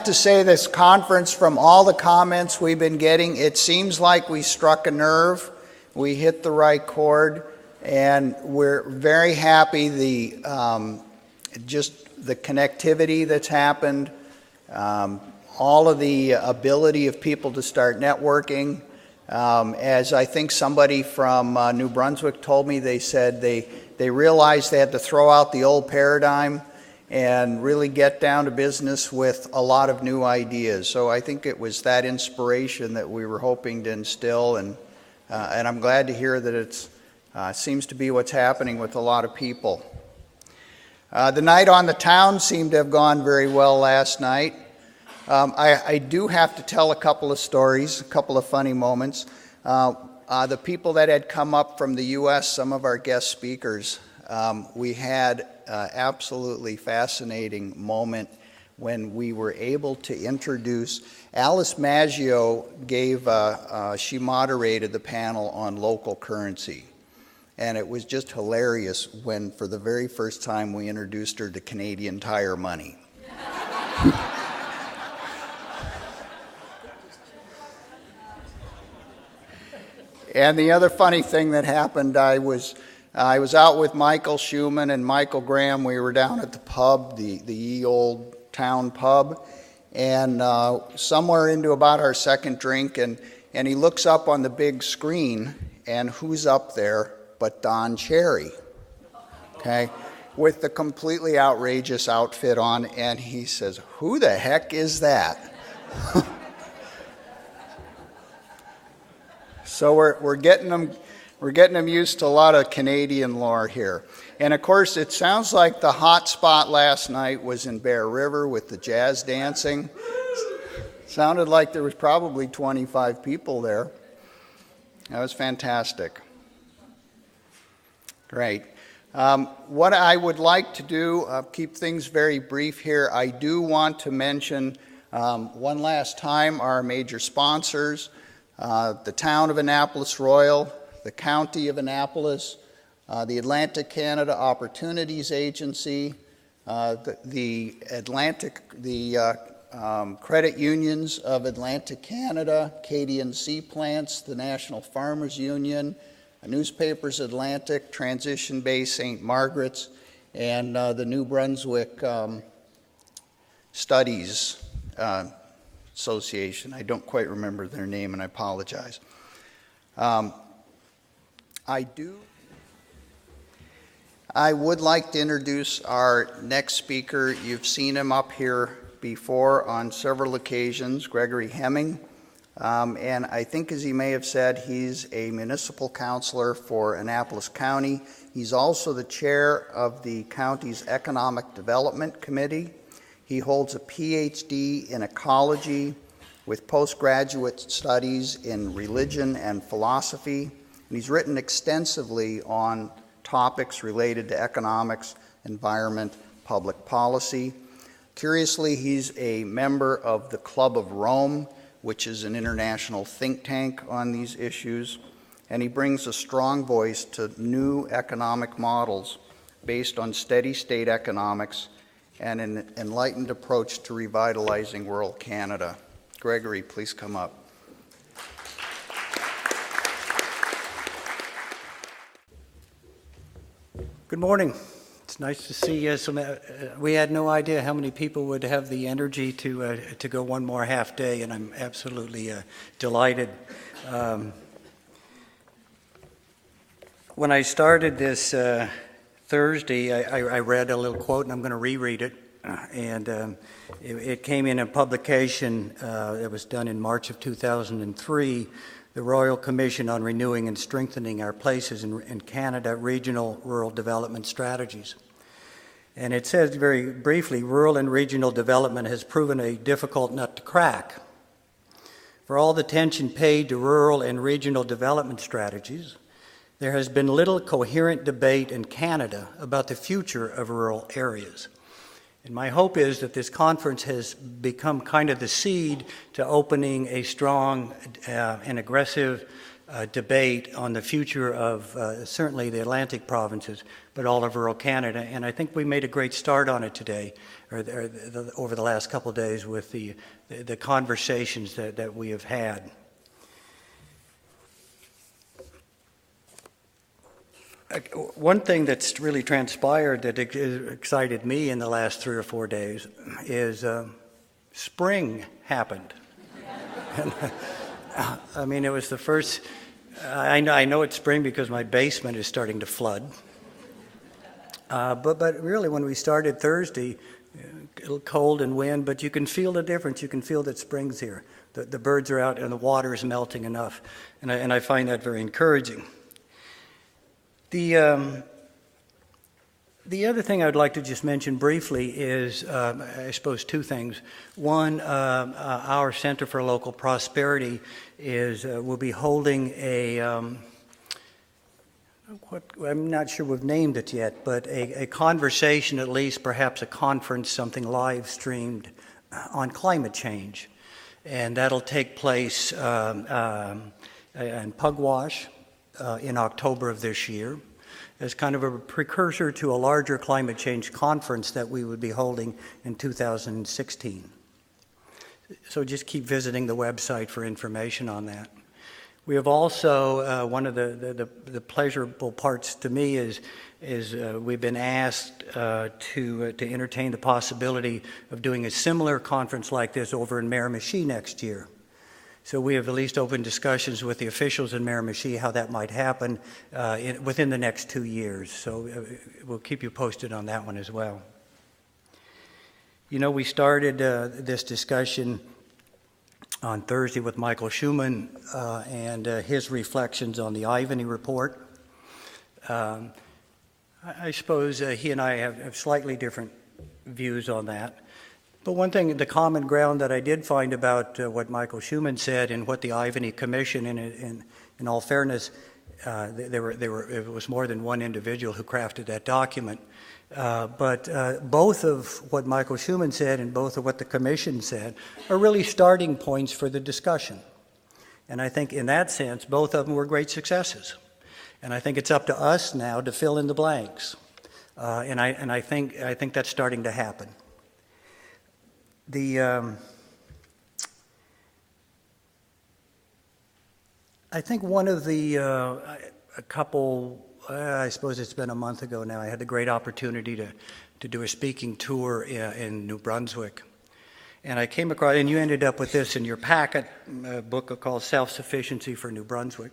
to say this conference, from all the comments we've been getting, it seems like we struck a nerve. We hit the right chord, and we're very happy just the connectivity that's happened, all of the ability of people to start networking. As I think somebody from New Brunswick told me, they said they realized they had to throw out the old paradigm and really get down to business with a lot of new ideas. So I think it was that inspiration that we were hoping to instill, and I'm glad to hear that it seems to be what's happening with a lot of people. The night on the town seemed to have gone very well last night. I do have to tell a couple of stories, a couple of funny moments. The people that had come up from the U.S., some of our guest speakers, we had an absolutely fascinating moment when we were able to introduce Alice Maggio she moderated the panel on local currency. And it was just hilarious when, for the very first time, we introduced her to Canadian Tire money. And the other funny thing that happened, I was out with Michael Schumann and Michael Graham. We were down at the pub, the ye old town pub, and somewhere into about our second drink, and he looks up on the big screen, and who's up there but Don Cherry, okay, with the completely outrageous outfit on, and he says, "Who the heck is that?" So we're getting them used to a lot of Canadian lore here. And of course, it sounds like the hot spot last night was in Bear River with the jazz dancing. Sounded like there was probably 25 people there. That was fantastic. Great. What I would like to do, keep things very brief here. I do want to mention one last time our major sponsors. The town of Annapolis Royal, the county of Annapolis, the Atlantic Canada Opportunities Agency, the credit unions of Atlantic Canada, Acadian Sea Plants, the National Farmers Union, Newspapers Atlantic, Transition Bay St. Margaret's, and the New Brunswick Studies Association. I don't quite remember their name, and I apologize. I would like to introduce our next speaker. You've seen him up here before on several occasions, Gregory Hemming. And I think, as he may have said, he's a municipal councilor for Annapolis County. He's also the chair of the county's Economic Development Committee. He holds a PhD in ecology with postgraduate studies in religion and philosophy. And he's written extensively on topics related to economics, environment, public policy. Curiously, he's a member of the Club of Rome, which is an international think tank on these issues. And he brings a strong voice to new economic models based on steady state economics and an enlightened approach to revitalizing rural Canada. Gregory, please come up. Good morning. It's nice to see you. We had no idea how many people would have the energy to go one more half day, and I'm absolutely delighted. When I started this Thursday, I read a little quote, and I'm going to reread it. And it came in a publication that was done in March of 2003, the Royal Commission on Renewing and Strengthening Our Places in Canada, Regional Rural Development Strategies. And it says very briefly, rural and regional development has proven a difficult nut to crack. For all the attention paid to rural and regional development strategies, there has been little coherent debate in Canada about the future of rural areas. And my hope is that this conference has become kind of the seed to opening a strong and aggressive debate on the future of certainly the Atlantic provinces, but all of rural Canada. And I think we made a great start on it today, over the last couple of days, with the conversations that we have had. One thing that's really transpired that excited me in the last 3 or 4 days is spring happened. And, I mean, it was the first. I know it's spring because my basement is starting to flood. But really, when we started Thursday, a little cold and wind, but you can feel the difference. You can feel that spring's here. The birds are out and the water is melting enough, and I find that very encouraging. The other thing I'd like to just mention briefly is, I suppose, 2 things. One, our Center for Local Prosperity will be holding I'm not sure we've named it yet, but a conversation, at least, perhaps a conference, something live streamed on climate change. And that'll take place in Pugwash in October of this year, as kind of a precursor to a larger climate change conference that we would be holding in 2016. So just keep visiting the website for information on that. We have also, one of the pleasurable parts to me is we've been asked to entertain the possibility of doing a similar conference like this over in Miramichi next year. So we have at least opened discussions with the officials in Miramichi how that might happen within the next 2 years. So we'll keep you posted on that one as well. You know, we started this discussion on Thursday with Michael Schumann and his reflections on the Ivany report. I suppose he and I have slightly different views on that. But one thing, the common ground that I did find about what Michael Schumann said and what the Ivany Commission, in all fairness, it was more than one individual who crafted that document. But both of what Michael Schumann said and both of what the Commission said are really starting points for the discussion. And I think in that sense, both of them were great successes. And I think it's up to us now to fill in the blanks. And I think that's starting to happen. I think one of I suppose it's been a month ago now, I had the great opportunity to do a speaking tour in New Brunswick. And I came across, and you ended up with this in your packet, a book called Self-Sufficiency for New Brunswick.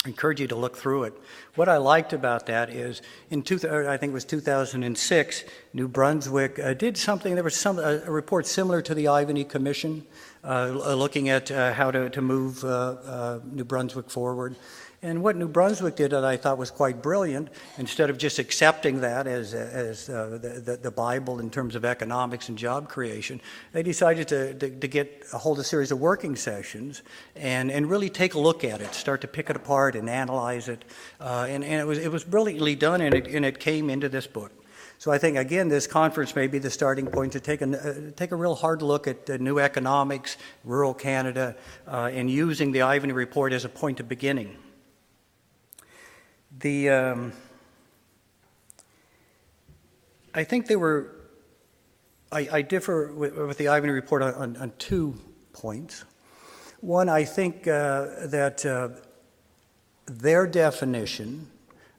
I encourage you to look through it. What I liked about that is, I think it was 2006, New Brunswick did something. There was a report similar to the Ivany Commission, looking at how to move New Brunswick forward. And what New Brunswick did that I thought was quite brilliant, instead of just accepting that as the Bible in terms of economics and job creation, they decided to hold a series of working sessions and really take a look at it, start to pick it apart and analyze it. And it was brilliantly done, and it came into this book. So I think, again, this conference may be the starting point to take a real hard look at new economics, rural Canada, and using the Ivany Report as a point of beginning. I think I differ with the Ivany Report on 2 points. One, I think that their definition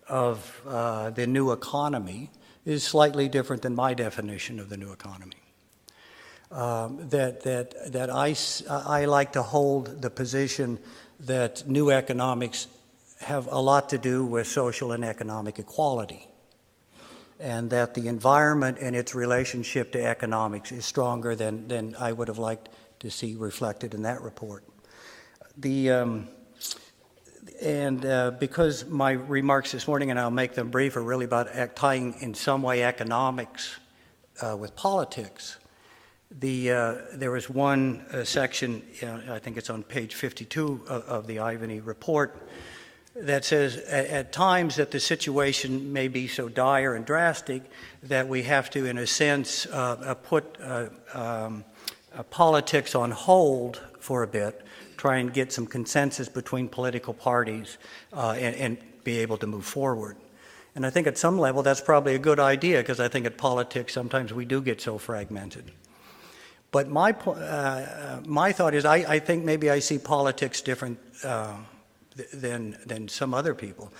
of the new economy is slightly different than my definition of the new economy. That I like to hold the position that new economics have a lot to do with social and economic equality, and that the environment and its relationship to economics is stronger than I would have liked to see reflected in that report. Because my remarks this morning, and I'll make them brief, are really about tying in some way economics with politics. There was one section, I think it's on page 52 of the Ivany Report, that says at times that the situation may be so dire and drastic that we have to, in a sense, put politics on hold for a bit, try and get some consensus between political parties and be able to move forward. And I think at some level that's probably a good idea, because I think at politics sometimes we do get so fragmented. But my thought is I think maybe I see politics different than some other people.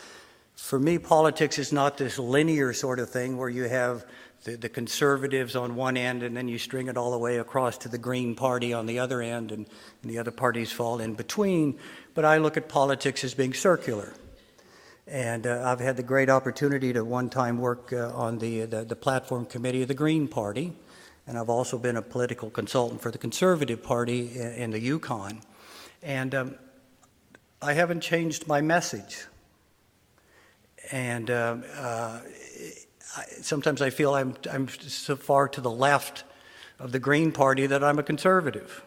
For me, politics is not this linear sort of thing where you have the conservatives on one end and then you string it all the way across to the Green Party on the other end, and the other parties fall in between. But I look at politics as being circular. And I've had the great opportunity to one time work on the platform committee of the Green Party. And I've also been a political consultant for the Conservative Party in the Yukon. And I haven't changed my message. And sometimes I feel I'm so far to the left of the Green Party that I'm a conservative.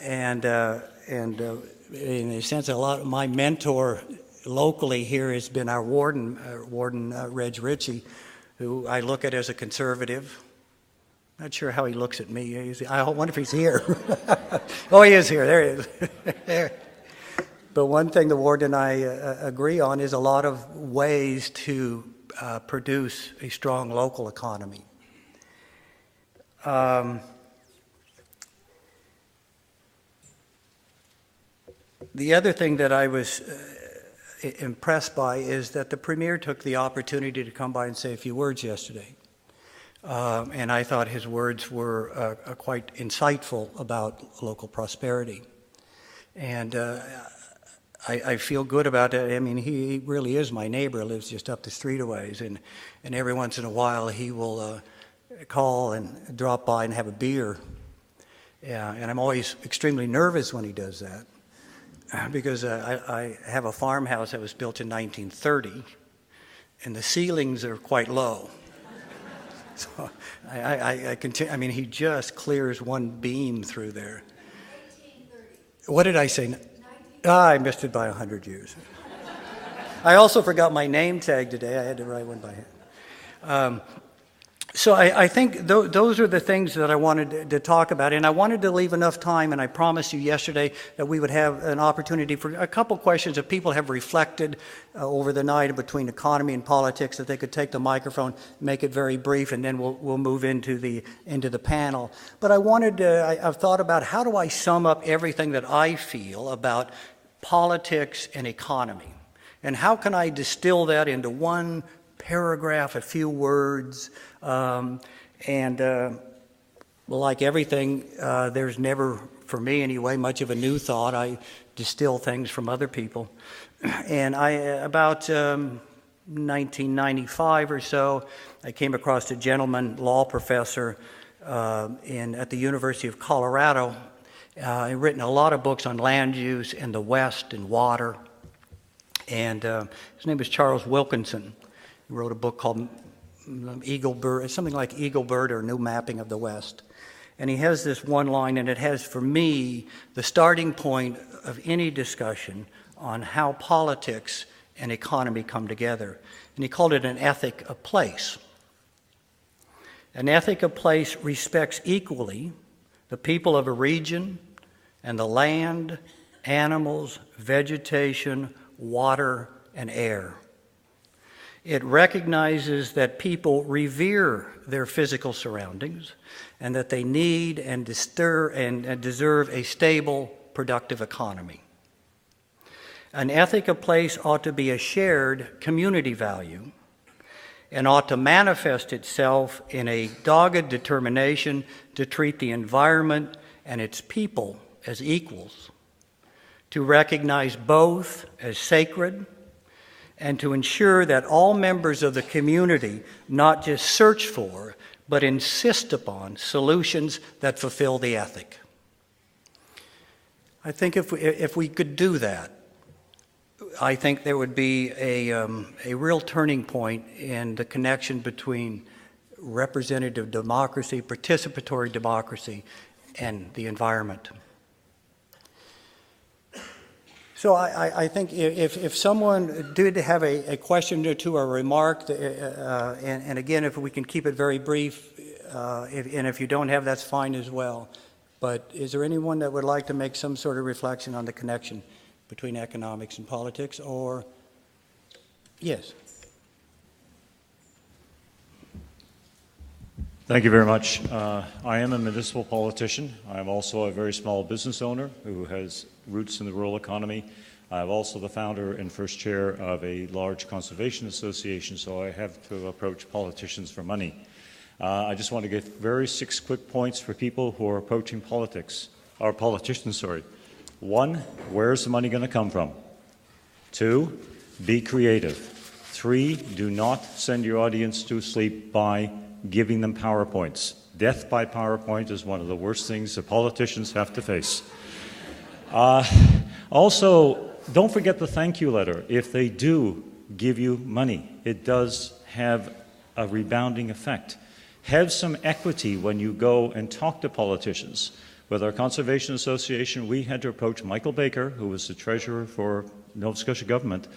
And in a sense, a lot of my mentor locally here has been our warden Reg Ritchie, who I look at as a conservative. Not sure how he looks at me. I wonder if he's here. Oh, he is here. There he is. There. But one thing the warden and I agree on is a lot of ways to produce a strong local economy. The other thing that I was impressed by is that the Premier took the opportunity to come by and say a few words yesterday. And I thought his words were quite insightful about local prosperity. And I feel good about it. I mean, he really is my neighbor, lives just up the street a ways. And every once in a while he will call and drop by and have a beer. Yeah, and I'm always extremely nervous when he does that. Because I have a farmhouse that was built in 1930, and the ceilings are quite low. So I continue. I mean, he just clears one beam through there. 1930. What did I say? I missed it by 100 years. I also forgot my name tag today. I had to write one by hand. So I think those are the things that I wanted to talk about, and I wanted to leave enough time, and I promised you yesterday that we would have an opportunity for a couple questions that people have reflected over the night between economy and politics, that they could take the microphone, make it very brief, and then we'll move into the panel. But I've thought about how do I sum up everything that I feel about politics and economy, and how can I distill that into one paragraph, a few words, like everything, there's never, for me anyway, much of a new thought. I distill things from other people. And about 1995 or so, I came across a gentleman, law professor at the University of Colorado. He'd written a lot of books on land use in the West and water. And his name was Charles Wilkinson. He wrote a book called Eagle Bird, something like Eagle Bird or New Mapping of the West. And he has this one line, and it has, for me, the starting point of any discussion on how politics and economy come together. And he called it an ethic of place. An ethic of place respects equally the people of a region and the land, animals, vegetation, water, and air. It recognizes that people revere their physical surroundings and that they need and deserve a stable, productive economy. An ethic of place ought to be a shared community value and ought to manifest itself in a dogged determination to treat the environment and its people as equals, to recognize both as sacred, and to ensure that all members of the community not just search for, but insist upon solutions that fulfill the ethic. I think if we could do that, I think there would be a real turning point in the connection between representative democracy, participatory democracy, and the environment. So I think if someone did have a question or two or a remark, and again, if we can keep it very brief, and if you don't have, that's fine as well. But is there anyone that would like to make some sort of reflection on the connection between economics and politics, or, yes? Thank you very much. I am a municipal politician. I'm also a very small business owner who has roots in the rural economy. I'm also the founder and first chair of a large conservation association, so I have to approach politicians for money. I just want to give six quick points for people who are approaching politics, or politicians, sorry. 1, where's the money going to come from? 2, be creative. 3, do not send your audience to sleep by giving them PowerPoints. Death by PowerPoint is one of the worst things that politicians have to face. Also, don't forget the thank you letter. If they do give you money, it does have a rebounding effect. Have some equity when you go and talk to politicians. With our Conservation Association, we had to approach Michael Baker, who was the treasurer for Nova Scotia government.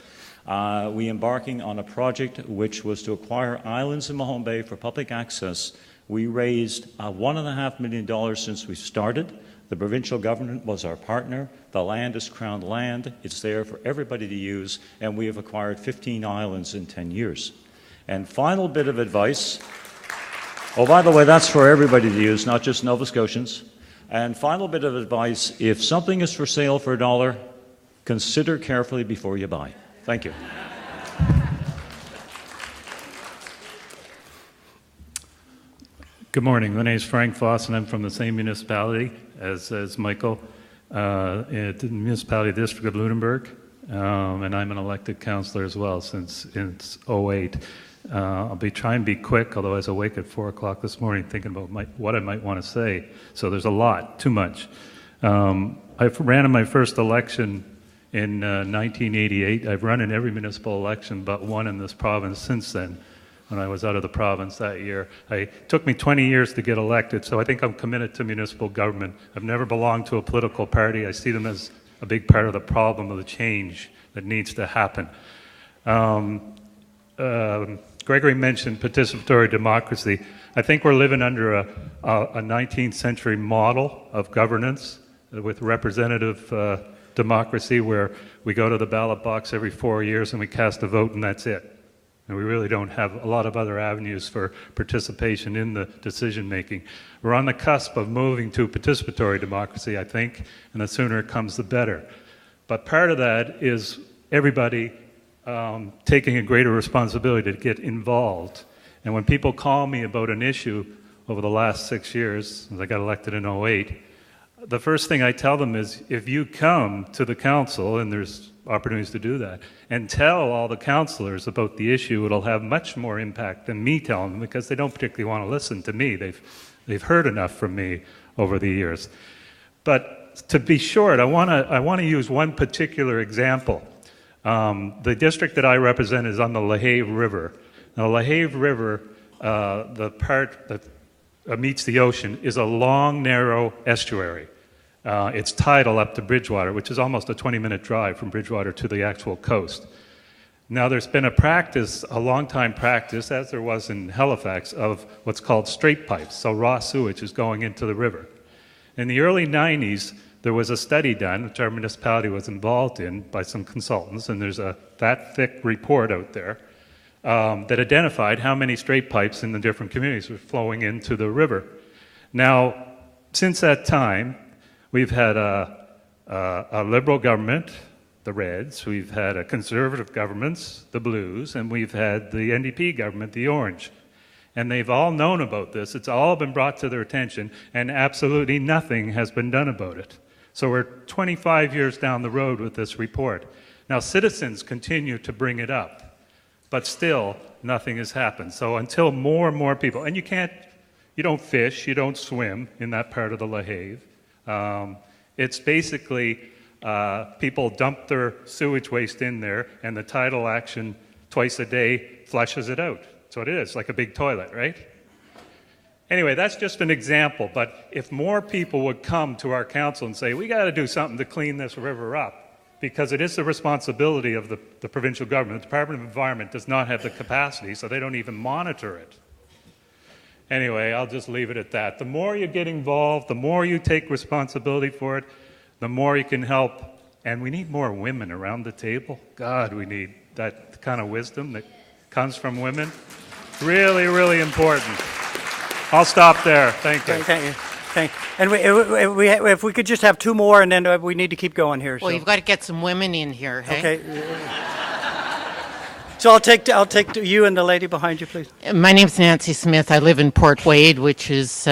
We embarking on a project which was to acquire islands in Mahone Bay for public access. We raised $1.5 million since we started. The provincial government was our partner. The land is Crown land. It's there for everybody to use, and we have acquired 15 islands in 10 years. And final bit of advice. Oh, by the way, that's for everybody to use, not just Nova Scotians. And final bit of advice, if something is for sale for $1, consider carefully before you buy. Thank you. Good morning. My name is Frank Foss, and I'm from the same municipality as Michael, the municipality district of Lunenburg, and I'm an elected councillor as well since 2008. I'll try and be quick, although I was awake at 4 o'clock this morning thinking about what I might want to say. So there's a lot, too much. I ran in my first election in 1988. I've run in every municipal election but one in this province since then, when I was out of the province that year. It took me 20 years to get elected, so I think I'm committed to municipal government. I've never belonged to a political party. I see them as a big part of the problem of the change that needs to happen. Gregory mentioned participatory democracy. I think we're living under a 19th century model of governance with representative democracy, where we go to the ballot box every 4 years and we cast a vote and that's it. And we really don't have a lot of other avenues for participation in the decision making. We're on the cusp of moving to participatory democracy, I think, and the sooner it comes, the better. But part of that is everybody taking a greater responsibility to get involved. And when people call me about an issue over the last 6 years, since I got elected in 2008, the first thing I tell them is, if you come to the council, and there's opportunities to do that, and tell all the councillors about the issue, it'll have much more impact than me telling them, because they don't particularly want to listen to me. They've heard enough from me over the years. But to be short, I want to use one particular example. The district that I represent is on the LaHave River. Now, the LaHave River, the part that meets the ocean, is a long, narrow estuary. It's tidal up to Bridgewater, which is almost a 20-minute drive from Bridgewater to the actual coast. Now, there's been a long-time practice, as there was in Halifax, of what's called straight pipes, so raw sewage is going into the river. In the early 90s, there was a study done, which our municipality was involved in by some consultants, and there's that thick report out there that identified how many straight pipes in the different communities were flowing into the river. Now, since that time, we've had a liberal government, the Reds, we've had a conservative government, the Blues, and we've had the NDP government, the Orange. And they've all known about this. It's all been brought to their attention, and absolutely nothing has been done about it. So we're 25 years down the road with this report. Now, citizens continue to bring it up, but still nothing has happened. So until more and more people, and you don't fish, you don't swim in that part of the LaHave. It's basically people dump their sewage waste in there, and the tidal action twice a day flushes it out. That's what it is, like a big toilet, right? Anyway, that's just an example, but if more people would come to our council and say, we got to do something to clean this river up, because it is the responsibility of the provincial government. The Department of Environment does not have the capacity, so they don't even monitor it. Anyway, I'll just leave it at that. The more you get involved, the more you take responsibility for it, the more you can help. And we need more women around the table. God, we need that kind of wisdom that comes from women. Really, really important. I'll stop there. Thank you. Thank you. And if we could just have two more, and then we need to keep going here. Well, you've got to get some women in here, hey? Okay. So I'll take you and the lady behind you, please. My name's Nancy Smith. I live in Port Wade, which is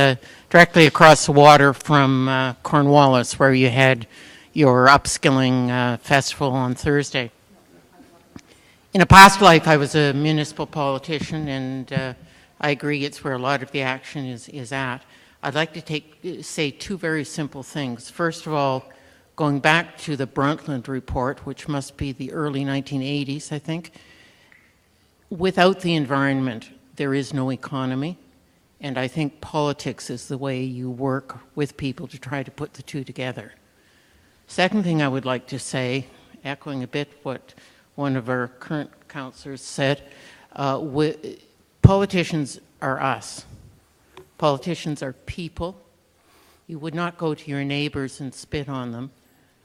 directly across the water from Cornwallis, where you had your upskilling festival on Thursday. In a past life, I was a municipal politician, and I agree it's where a lot of the action is at. I'd like to say two very simple things. First of all, going back to the Brundtland report, which must be the early 1980s, I think, without the environment, there is no economy, and I think politics is the way you work with people to try to put the two together. Second thing I would like to say, echoing a bit what one of our current councillors said, politicians are us. Politicians are people. You would not go to your neighbors and spit on them.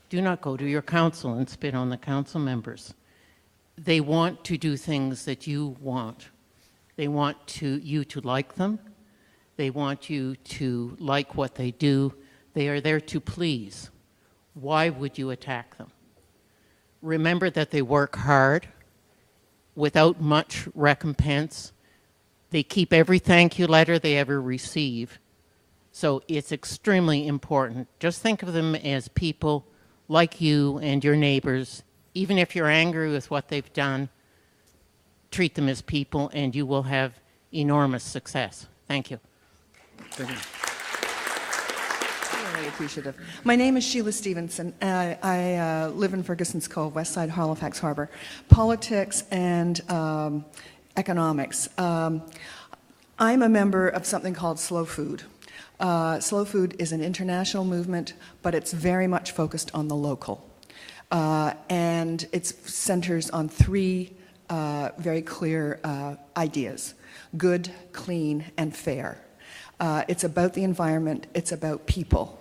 Do not go to your council and spit on the council members. They want to do things that you want. They want you to like them. They want you to like what they do. They are there to please. Why would you attack them? Remember that they work hard without much recompense. They keep every thank you letter they ever receive. So it's extremely important. Just think of them as people like you and your neighbors. Even if you're angry with what they've done, treat them as people and you will have enormous success. Thank you. Thank you. Really appreciative. My name is Sheila Stevenson. I live in Ferguson's Cove, West Side, Halifax Harbour. Politics and economics. I'm a member of something called Slow Food. Slow Food is an international movement, but it's very much focused on the local. And it centers on three very clear ideas: good, clean, and fair. It's about the environment, it's about people,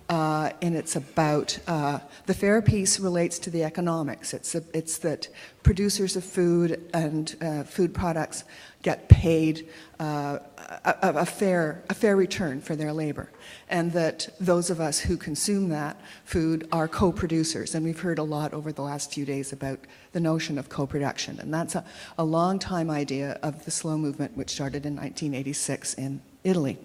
and it's about, the fair piece relates to the economics. It's that producers of food and food products get paid a fair return for their labor, and that those of us who consume that food are co-producers. And we've heard a lot over the last few days about the notion of co-production, and that's a long-time idea of the slow movement, which started in 1986 in Italy.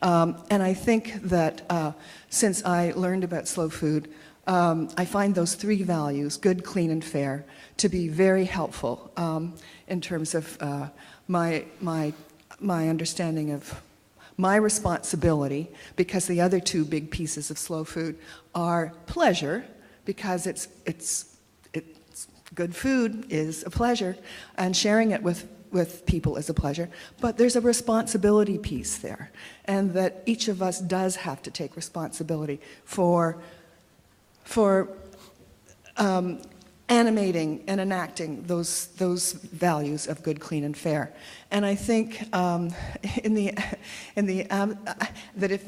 And I think that since I learned about slow food, I find those three values, good, clean, and fair, to be very helpful in terms of my understanding of my responsibility, because the other two big pieces of slow food are pleasure, because it's good food is a pleasure, and sharing it with people is a pleasure, but there's a responsibility piece there, and that each of us does have to take responsibility for animating and enacting those values of good, clean, and fair. And I think that if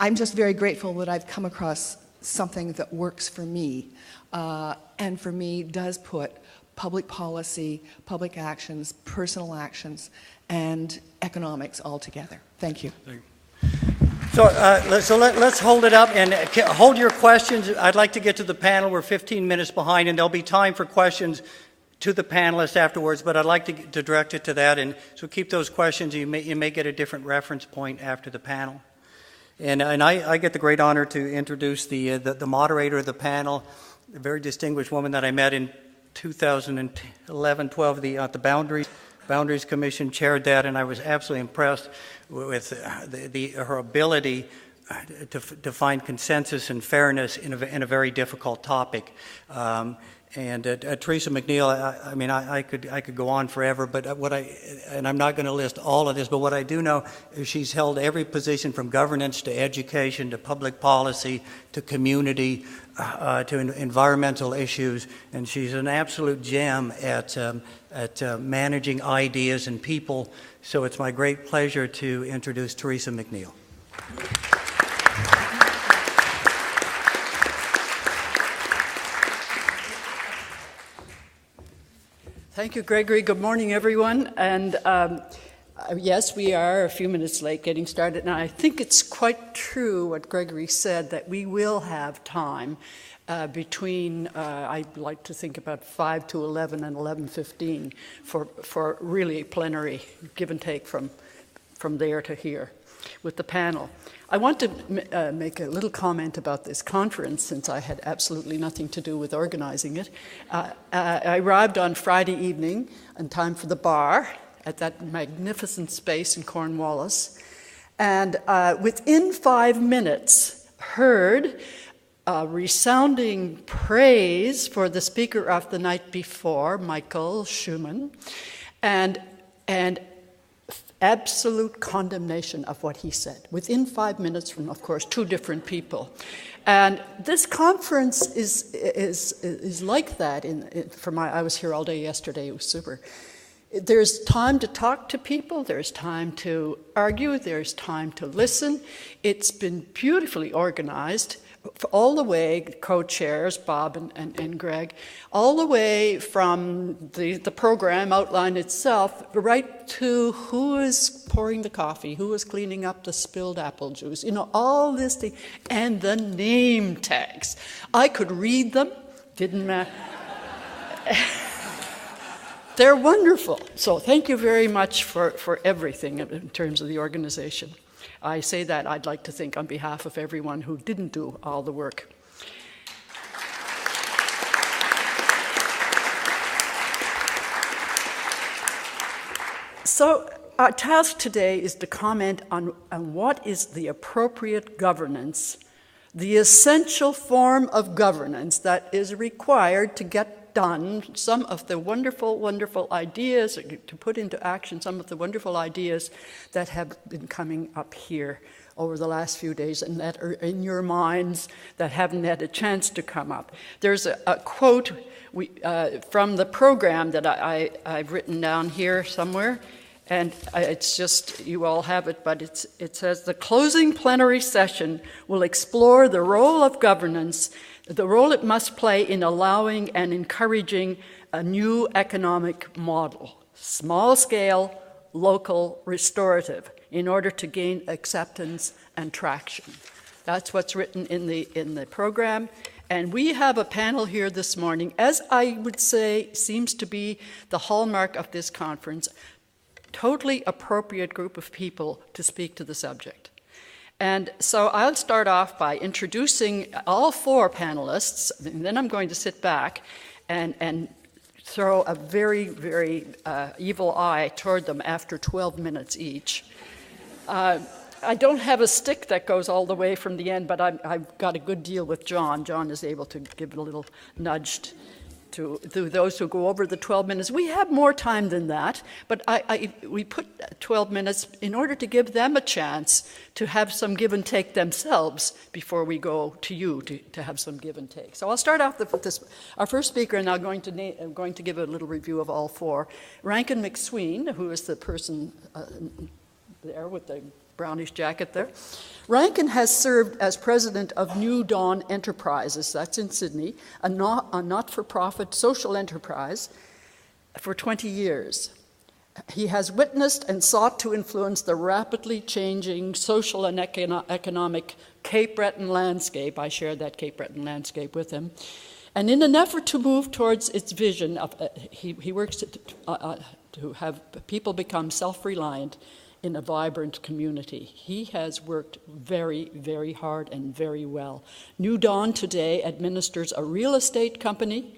I'm just very grateful that I've come across something that works for me, and for me does put public policy, public actions, personal actions, and economics all together. Thank you. So let's hold it up and hold your questions. I'd like to get to the panel. We're 15 minutes behind, and there'll be time for questions to the panelists afterwards, but I'd like to direct it to that. And so keep those questions. You may get a different reference point after the panel. And I get the great honor to introduce the moderator of the panel, a very distinguished woman that I met in 2011-12, the Boundaries Commission, chaired that, and I was absolutely impressed with her ability to find consensus and fairness in a very difficult topic. And Teresa McNeil, I mean, I could go on forever, but and I'm not going to list all of this, but what I do know is she's held every position from governance to education to public policy to community to environmental issues, and she's an absolute gem at managing ideas and people. So it's my great pleasure to introduce Teresa McNeil. Thank you, Gregory. Good morning, everyone. And yes, we are a few minutes late getting started. And I think it's quite true what Gregory said, that we will have time between, I'd like to think about 5 to 11 and 11:15 for really plenary give and take from there to here with the panel. I want to make a little comment about this conference, since I had absolutely nothing to do with organizing it. I arrived on Friday evening in time for the bar at that magnificent space in Cornwallis, and within 5 minutes heard resounding praise for the speaker of the night before, Michael Schumann, and absolute condemnation of what he said, within 5 minutes from, of course, 2 different people. And this conference is like that. I was here all day yesterday, it was super. There's time to talk to people, there's time to argue, there's time to listen. It's been beautifully organized, all the way, co-chairs, Bob and Greg, all the way from the program outline itself, right to who is pouring the coffee, who is cleaning up the spilled apple juice, all this thing, and the name tags. I could read them, didn't matter. They're wonderful. So thank you very much for everything in terms of the organization. I say that, I'd like to think, on behalf of everyone who didn't do all the work. So our task today is to comment on what is the appropriate governance, the essential form of governance that is required to get done some of the wonderful, wonderful ideas, to put into action some of the wonderful ideas that have been coming up here over the last few days and that are in your minds that haven't had a chance to come up. There's a quote from the program that I've written down here somewhere, and it's just, you all have it, but it says, the closing plenary session will explore the role of governance, the role it must play in allowing and encouraging a new economic model, small scale, local, restorative, in order to gain acceptance and traction. That's what's written in the program. And we have a panel here this morning, as I would say seems to be the hallmark of this conference, totally appropriate group of people to speak to the subject. And so I'll start off by introducing all 4 panelists, and then I'm going to sit back and throw a very, very evil eye toward them after 12 minutes each. I don't have a stick that goes all the way from the end, but I've got a good deal with John. John is able to give a little nudge to those who go over the 12 minutes. We have more time than that, but we put 12 minutes in order to give them a chance to have some give and take themselves before we go to you to have some give and take. So I'll start off with this. Our first speaker, and I'm going to give a little review of all 4. Rankin McSween, who is the person there with the brownish jacket there. Rankin has served as president of New Dawn Enterprises, that's in Sydney, a not-for-profit social enterprise, for 20 years. He has witnessed and sought to influence the rapidly changing social and economic Cape Breton landscape. I shared that Cape Breton landscape with him. And in an effort to move towards its vision, he works to have people become self-reliant in a vibrant community. He has worked very, very hard and very well. New Dawn today administers a real estate company,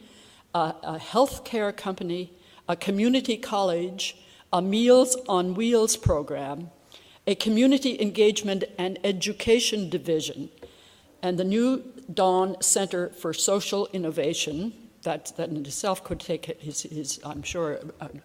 a healthcare company, a community college, a Meals on Wheels program, a community engagement and education division, and the New Dawn Center for Social Innovation, that in itself could take his I'm sure,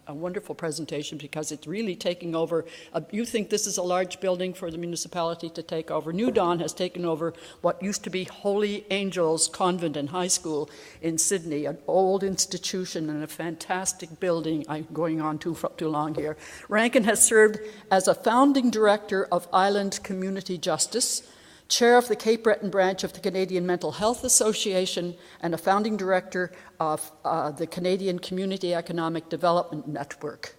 a wonderful presentation, because it's really taking over. You think this is a large building for the municipality to take over. New Dawn has taken over what used to be Holy Angels Convent and High School in Sydney, an old institution and a fantastic building. I'm going on too long here. Rankin has served as a founding director of Island Community Justice, chair of the Cape Breton branch of the Canadian Mental Health Association, and a founding director of the Canadian Community Economic Development Network.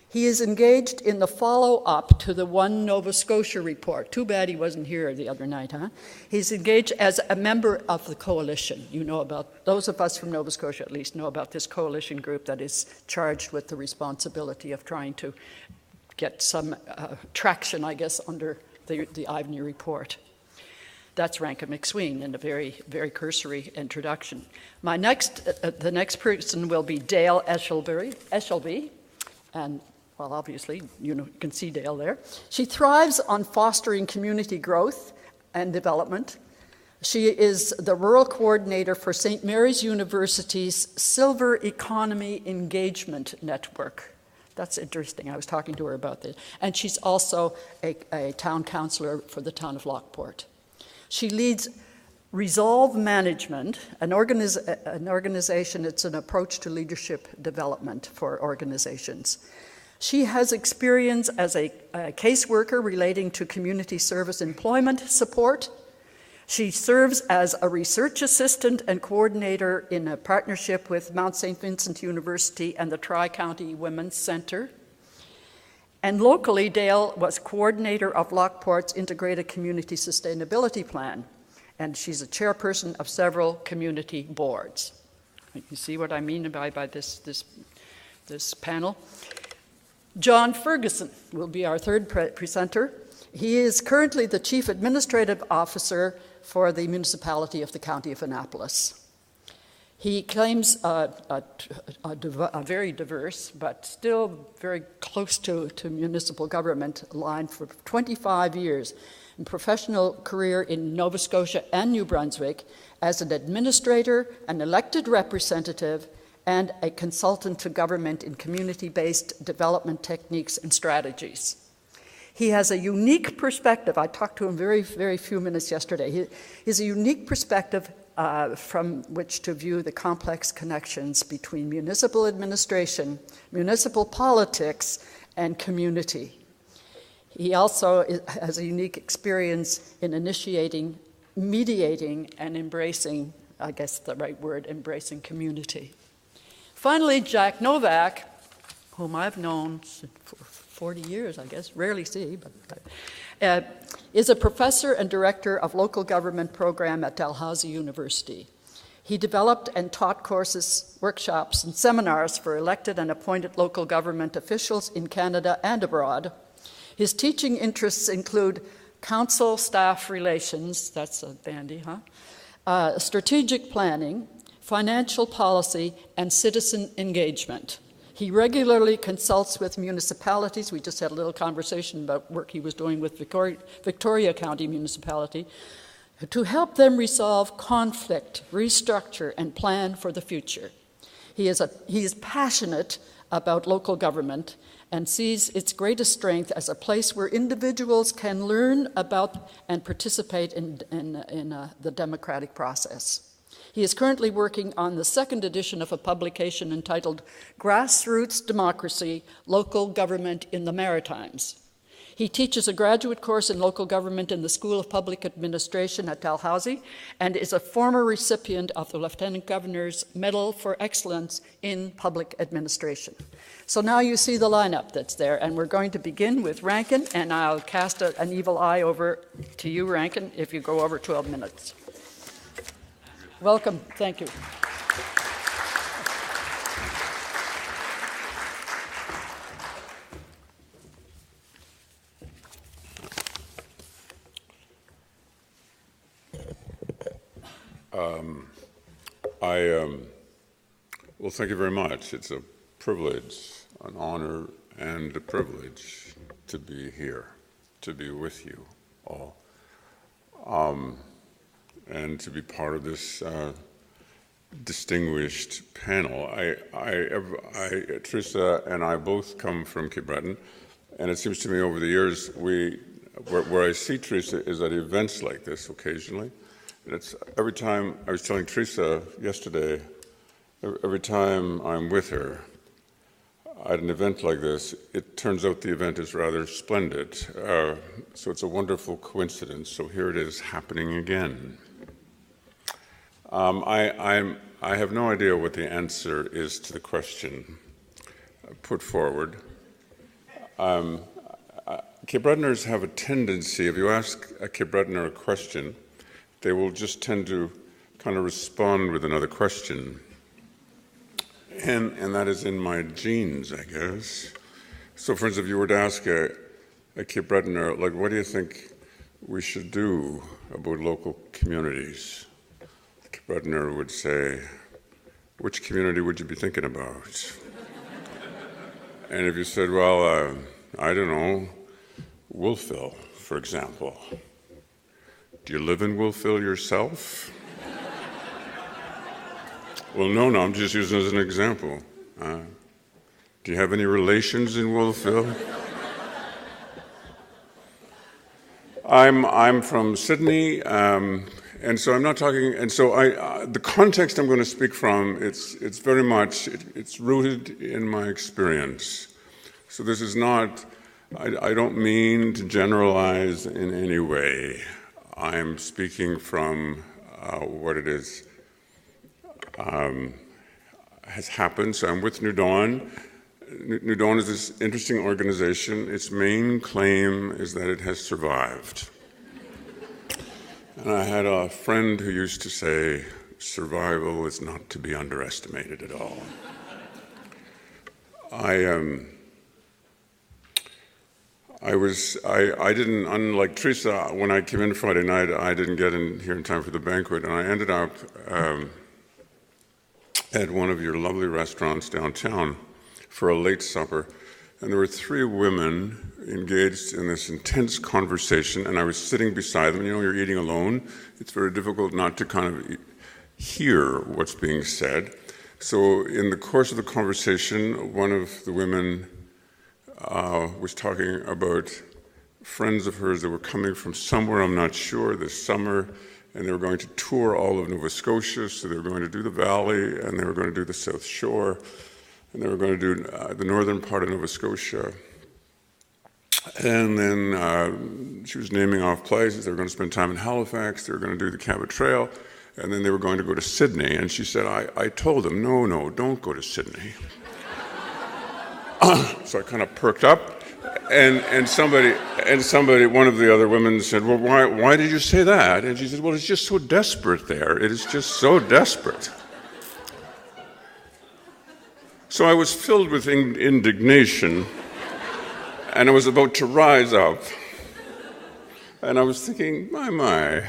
He is engaged in the follow-up to the One Nova Scotia report. Too bad he wasn't here the other night, huh? He's engaged as a member of the coalition. You know about, those of us from Nova Scotia at least know about this coalition group that is charged with the responsibility of trying to get some traction, I guess, under the Ivany report. That's Rankin McSween in a very, very cursory introduction. The next person will be Dale Eshelby, and well, obviously, you can see Dale there. She thrives on fostering community growth and development. She is the rural coordinator for St. Mary's University's Silver Economy Engagement Network. That's interesting. I was talking to her about this. And she's also a town councillor for the town of Lockport. She leads Resolve Management, an organization. It's an approach to leadership development for organizations. She has experience as a caseworker relating to community service employment support. She serves as a research assistant and coordinator in a partnership with Mount St. Vincent University and the Tri-County Women's Center. And locally, Dale was coordinator of Lockport's Integrated Community Sustainability Plan, and she's a chairperson of several community boards. You see what I mean by this panel? John Ferguson will be our third presenter. He is currently the Chief Administrative Officer for the municipality of the County of Annapolis. He claims a very diverse, but still very close to municipal government line for 25 years, and professional career in Nova Scotia and New Brunswick as an administrator, an elected representative, and a consultant to government in community-based development techniques and strategies. He has a unique perspective. I talked to him very, very few minutes yesterday. He has a unique perspective from which to view the complex connections between municipal administration, municipal politics, and community. He also has a unique experience in initiating, mediating, and embracing, I guess the right word, embracing community. Finally, Jack Novak, whom I've known for 40 years, I guess, rarely see, but is a professor and director of local government program at Dalhousie University. He developed and taught courses, workshops, and seminars for elected and appointed local government officials in Canada and abroad. His teaching interests include council-staff relations, that's a bandy, huh? Strategic planning, financial policy, and citizen engagement. He regularly consults with municipalities. We just had a little conversation about work he was doing with Victoria County Municipality to help them resolve conflict, restructure, and plan for the future. He is passionate about local government and sees its greatest strength as a place where individuals can learn about and participate in the democratic process. He is currently working on the second edition of a publication entitled Grassroots Democracy, Local Government in the Maritimes. He teaches a graduate course in local government in the School of Public Administration at Dalhousie and is a former recipient of the Lieutenant Governor's Medal for Excellence in Public Administration. So now you see the lineup that's there, and we're going to begin with Rankin, and I'll cast an evil eye over to you, Rankin, if you go over 12 minutes. Welcome. Thank you. Well, thank you very much. It's a privilege, an honor, and a privilege to be here, to be with you all, and to be part of this distinguished panel. Teresa and I both come from Cape Breton, and it seems to me over the years, where I see Teresa is at events like this occasionally. And it's every time, I was telling Teresa yesterday, every time I'm with her at an event like this, it turns out the event is rather splendid. So it's a wonderful coincidence. So here it is happening again. I have no idea what the answer is to the question put forward. Cape Bretoners have a tendency, if you ask a Cape Bretoner a question, they will just tend to kind of respond with another question. And that is in my genes, I guess. So, for instance, if you were to ask a Cape Bretoner, like, what do you think we should do about local communities? The Cape Bretoner would say, which community would you be thinking about? And if you said, well, I don't know, Wolfville, for example. Do you live in Wolfville yourself? Well, no, I'm just using it as an example. Do you have any relations in Wolfville? I'm from Sydney, and so I'm not talking. And so the context I'm going to speak from, it's very much it's rooted in my experience. So this is not. I don't mean to generalize in any way. I'm speaking from what it is. Has happened. So I'm with New Dawn. New Dawn is this interesting organization. Its main claim is that it has survived. And I had a friend who used to say, survival is not to be underestimated at all. I didn't, unlike Teresa, when I came in Friday night, I didn't get in here in time for the banquet, and I ended up at one of your lovely restaurants downtown for a late supper, and there were three women engaged in this intense conversation, and I was sitting beside them. You know, you're eating alone. It's very difficult not to kind of hear what's being said. So in the course of the conversation, one of the women was talking about friends of hers that were coming from somewhere, I'm not sure, this summer, and they were going to tour all of Nova Scotia, so they were going to do the Valley, and they were going to do the South Shore, and they were going to do the northern part of Nova Scotia. And then she was naming off places. They were going to spend time in Halifax, they were going to do the Cabot Trail, and then they were going to go to Sydney. And she said, I told them, no, don't go to Sydney. So I kind of perked up. And somebody, one of the other women said, well, why did you say that? And she said, well, it's just so desperate there. It is just so desperate. So I was filled with indignation, and I was about to rise up. And I was thinking, my,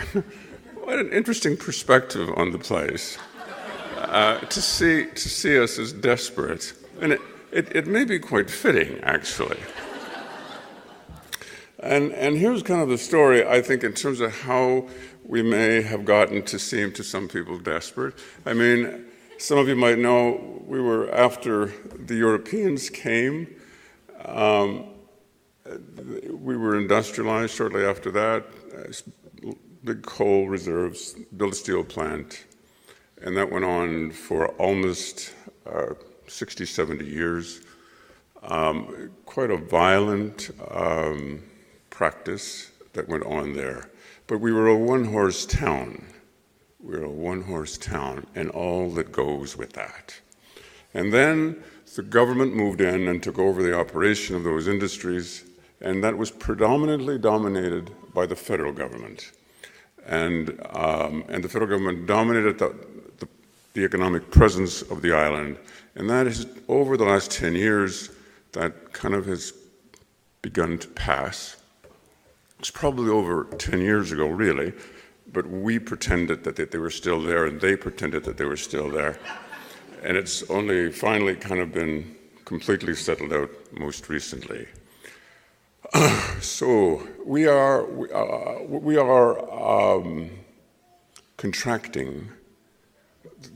what an interesting perspective on the place. To see us as desperate. And it may be quite fitting, actually. And here's kind of the story, I think, in terms of how we may have gotten to seem to some people desperate. I mean, some of you might know we were, after the Europeans came, we were industrialized shortly after that, big coal reserves, built a steel plant, and that went on for almost 60, 70 years. Quite a violent practice that went on there. But we were a one-horse town. We were a one-horse town, and all that goes with that. And then the government moved in and took over the operation of those industries, and that was predominantly dominated by the federal government. And the federal government dominated the economic presence of the island. And that is, over the last 10 years, that kind of has begun to pass. It's probably over 10 years ago, really, but we pretended that they were still there, and they pretended that they were still there. And it's only finally kind of been completely settled out most recently. So we are contracting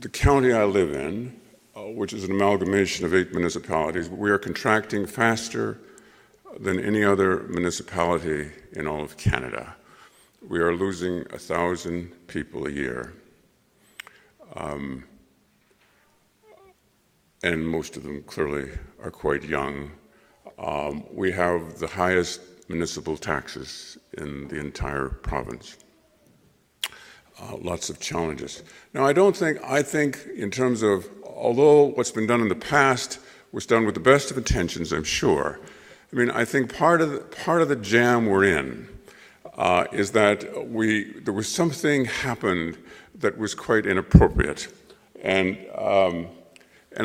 the county I live in, which is an amalgamation of 8 municipalities, we are contracting faster than any other municipality in all of Canada. We are losing 1,000 people a year. And most of them clearly are quite young. We have the highest municipal taxes in the entire province. Lots of challenges. Now, I think in terms of, although what's been done in the past was done with the best of intentions, I'm sure. I mean, I think part of the jam we're in is that there was something happened that was quite inappropriate. And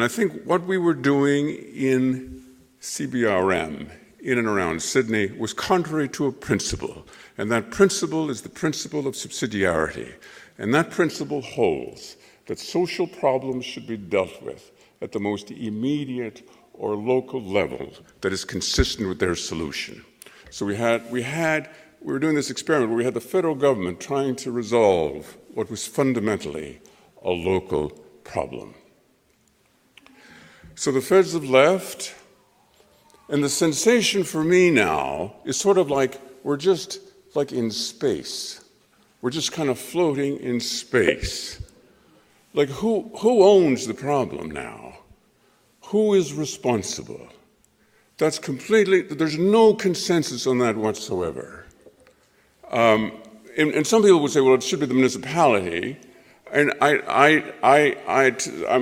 I think what we were doing in CBRM, in and around Sydney, was contrary to a principle. And that principle is the principle of subsidiarity. And that principle holds that social problems should be dealt with at the most immediate or local level that is consistent with their solution. So we were doing this experiment where we had the federal government trying to resolve what was fundamentally a local problem. So the feds have left, and the sensation for me now is sort of like we're just like in space. We're just kind of floating in space. Like who owns the problem now? Who is responsible? There's no consensus on that whatsoever. And some people would say, well, it should be the municipality. And I'm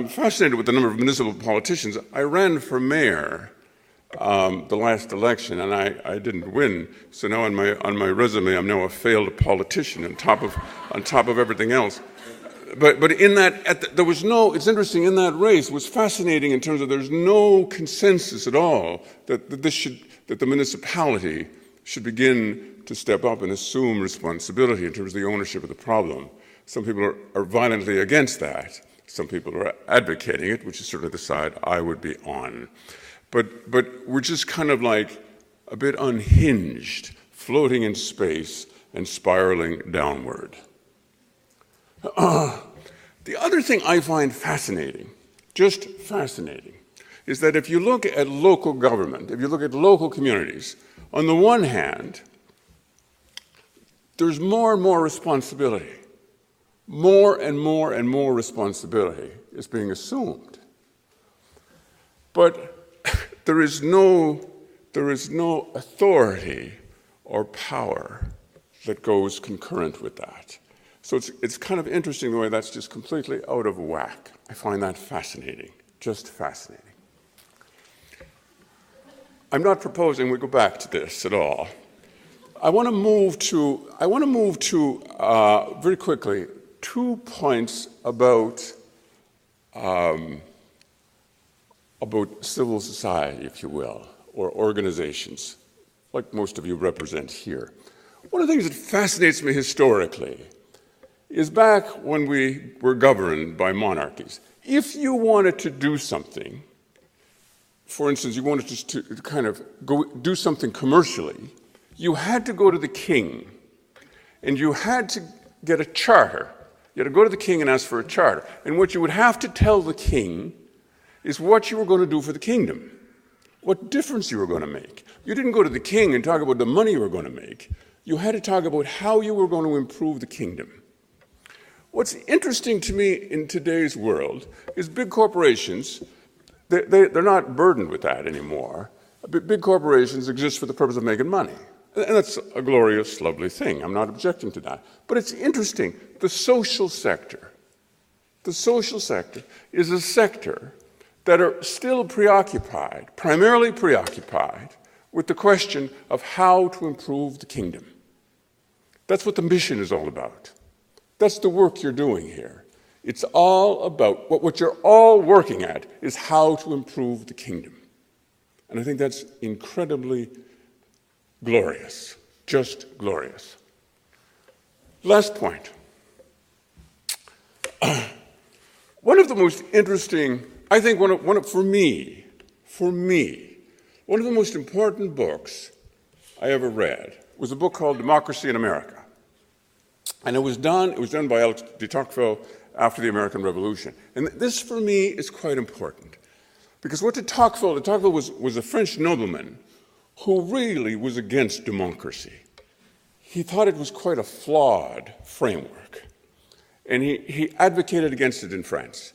fascinated with the number of municipal politicians. I ran for mayor the last election, and I didn't win. So now on my resume, I'm now a failed politician on top of everything else. But in that, there was no. It's interesting. In that race, it was fascinating in terms of there's no consensus at all that the municipality should begin to step up and assume responsibility in terms of the ownership of the problem. Some people are violently against that. Some people are advocating it, which is certainly the side I would be on. But we're just kind of like a bit unhinged, floating in space and spiraling downward. The other thing I find fascinating, just fascinating, is that if you look at local government, if you look at local communities, on the one hand, there's more and more responsibility. More and more and more responsibility is being assumed. But there is no authority or power that goes concurrent with that. So it's kind of interesting the way that's just completely out of whack. I find that fascinating, just fascinating. I'm not proposing we go back to this at all. I want to move to very quickly 2 points about civil society, if you will, or organizations, like most of you represent here. One of the things that fascinates me historically is back when we were governed by monarchies. If you wanted to do something, for instance, you wanted to kind of go do something commercially, you had to go to the king, and you had to get a charter. You had to go to the king and ask for a charter. And what you would have to tell the king is what you were going to do for the kingdom, what difference you were going to make. You didn't go to the king and talk about the money you were going to make. You had to talk about how you were going to improve the kingdom. What's interesting to me in today's world is big corporations, they're not burdened with that anymore. Big corporations exist for the purpose of making money. And that's a glorious, lovely thing. I'm not objecting to that. But it's interesting. The social sector is a sector that are still primarily preoccupied with the question of how to improve the kingdom. That's what the mission is all about. That's the work you're doing here. It's all about, what you're all working at is how to improve the kingdom. And I think that's incredibly glorious, just glorious. Last point. One of the most interesting, I think for me, one of the most important books I ever read was a book called Democracy in America. And it was done by Alex de Tocqueville after the American Revolution. And this, for me, is quite important. Because what de Tocqueville was a French nobleman who really was against democracy. He thought it was quite a flawed framework. And he advocated against it in France.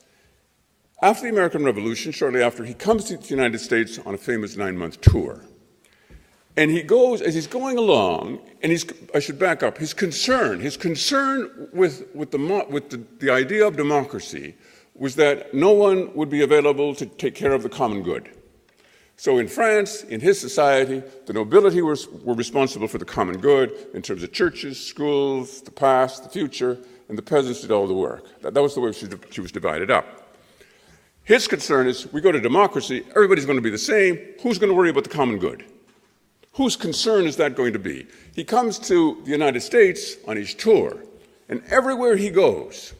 After the American Revolution, shortly after, he comes to the United States on a famous 9-month tour. And he goes, as he's going along, and I should back up, his concern with the idea of democracy was that no one would be available to take care of the common good. So in France, in his society, the nobility were responsible for the common good in terms of churches, schools, the past, the future, and the peasants did all the work. That was the way she was divided up. His concern is, we go to democracy, everybody's going to be the same, who's going to worry about the common good? Whose concern is that going to be? He comes to the United States on his tour, and everywhere he goes,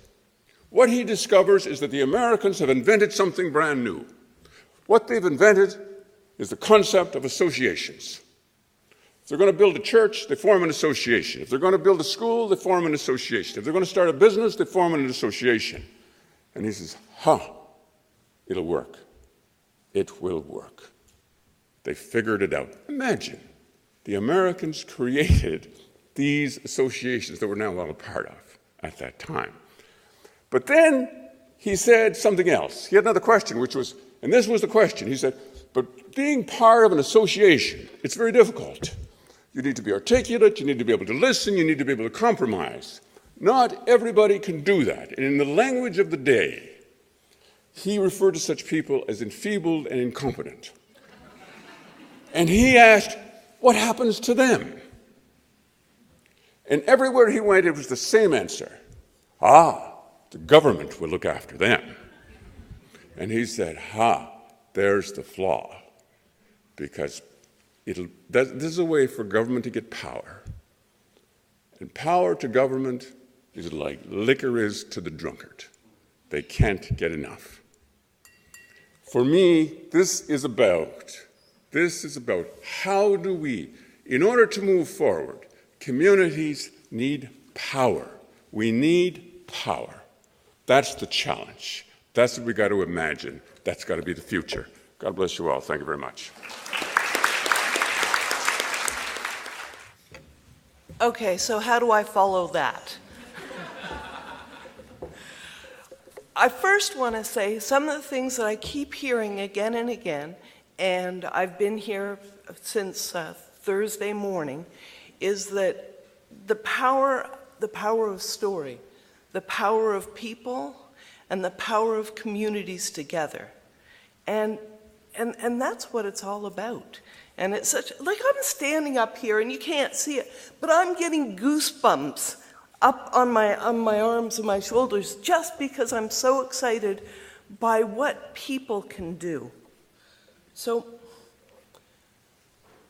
what he discovers is that the Americans have invented something brand new. What they've invented is the concept of associations. If they're going to build a church, they form an association. If they're going to build a school, they form an association. If they're going to start a business, they form an association. And he says, it'll work. It will work. They figured it out. Imagine, the Americans created these associations that we're now all a part of at that time. But then he said something else. He had another question, which was, and this was the question, he said, but being part of an association, it's very difficult. You need to be articulate, you need to be able to listen, you need to be able to compromise. Not everybody can do that. And in the language of the day, he referred to such people as enfeebled and incompetent. And he asked, what happens to them? And everywhere he went, it was the same answer. The government will look after them. And he said, there's the flaw. Because this is a way for government to get power. And power to government is like liquor is to the drunkard. They can't get enough. For me, this is about how do we, in order to move forward, communities need power. We need power. That's the challenge. That's what we got to imagine. That's got to be the future. God bless you all. Thank you very much. Okay, so how do I follow that? I first want to say some of the things that I keep hearing again and again, and I've been here since Thursday morning, is that the power of story, the power of people, and the power of communities together. And that's what it's all about. And it's such, like I'm standing up here and you can't see it, but I'm getting goosebumps up on my arms and my shoulders just because I'm so excited by what people can do. So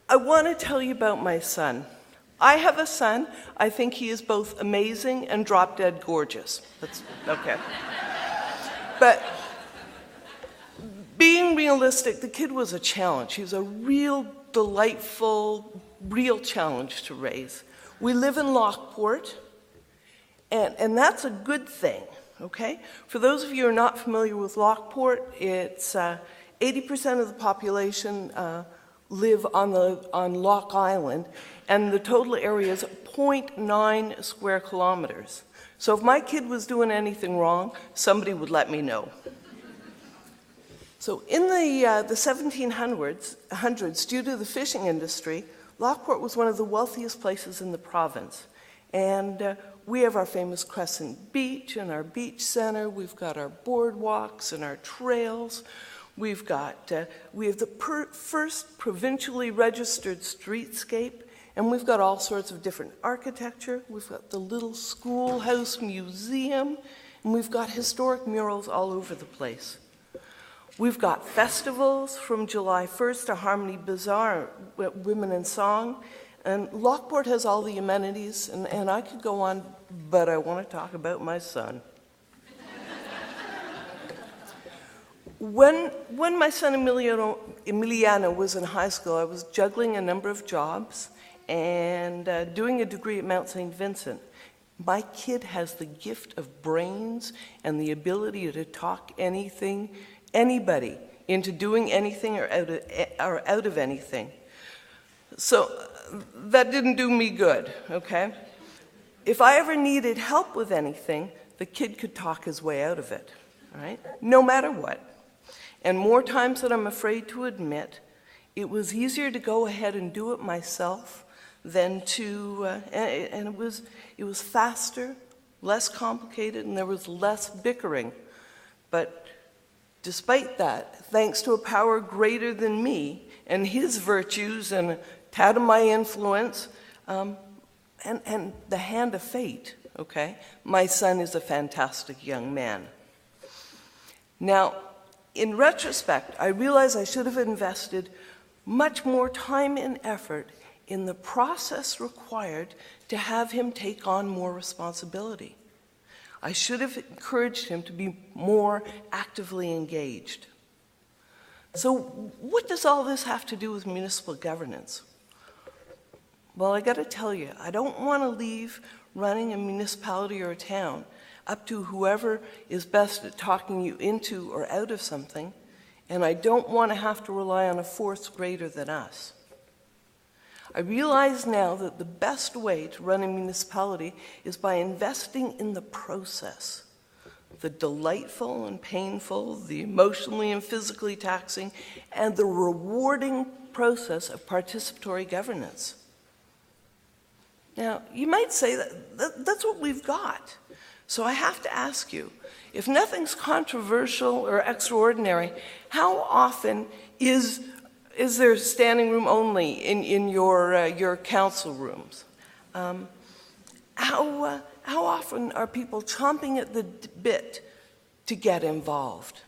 I want to tell you about my son. I have a son. I think he is both amazing and drop-dead gorgeous. That's okay. But being realistic, the kid was a challenge. He was a real delightful, real challenge to raise. We live in Lockport, and that's a good thing, okay? For those of you who are not familiar with Lockport, it's 80% of the population live on Lock Island, and the total area is 0.9 square kilometers. So if my kid was doing anything wrong, somebody would let me know. So in the 1700s, due to the fishing industry, Lockport was one of the wealthiest places in the province. And we have our famous Crescent Beach and our beach center. We've got our boardwalks and our trails. We have the first provincially registered streetscape, and we've got all sorts of different architecture. We've got the little schoolhouse museum, and we've got historic murals all over the place. We've got festivals from July 1st to Harmony Bazaar, Women in Song, and Lockport has all the amenities, and I could go on, but I want to talk about my son. When my son Emiliano was in high school, I was juggling a number of jobs and doing a degree at Mount St. Vincent. My kid has the gift of brains and the ability to talk anybody into doing anything or out of anything. So that didn't do me good, okay? If I ever needed help with anything, the kid could talk his way out of it, all right? No matter what. And more times than I'm afraid to admit, it was easier to go ahead and do it myself than to, and it was faster, less complicated, and there was less bickering. But despite that, thanks to a power greater than me and his virtues and a tad of my influence, and the hand of fate, okay, my son is a fantastic young man. Now, in retrospect, I realize I should have invested much more time and effort in the process required to have him take on more responsibility. I should have encouraged him to be more actively engaged. So what does all this have to do with municipal governance? Well, I got to tell you, I don't want to leave running a municipality or a town up to whoever is best at talking you into or out of something, and I don't want to have to rely on a force greater than us. I realize now that the best way to run a municipality is by investing in the process, the delightful and painful, the emotionally and physically taxing, and the rewarding process of participatory governance. Now, you might say that's what we've got. So I have to ask you, if nothing's controversial or extraordinary, how often is there standing room only in your council rooms? How often are people chomping at the bit to get involved?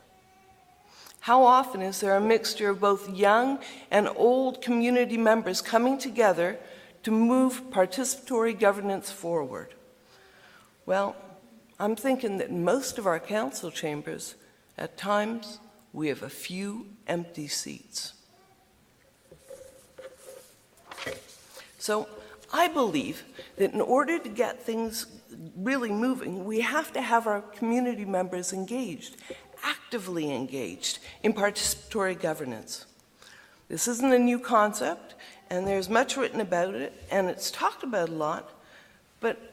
How often is there a mixture of both young and old community members coming together to move participatory governance forward? Well, I'm thinking that in most of our council chambers, at times, we have a few empty seats. So I believe that in order to get things really moving, we have to have our community members engaged, actively engaged in participatory governance. This isn't a new concept, and there's much written about it, and it's talked about a lot, but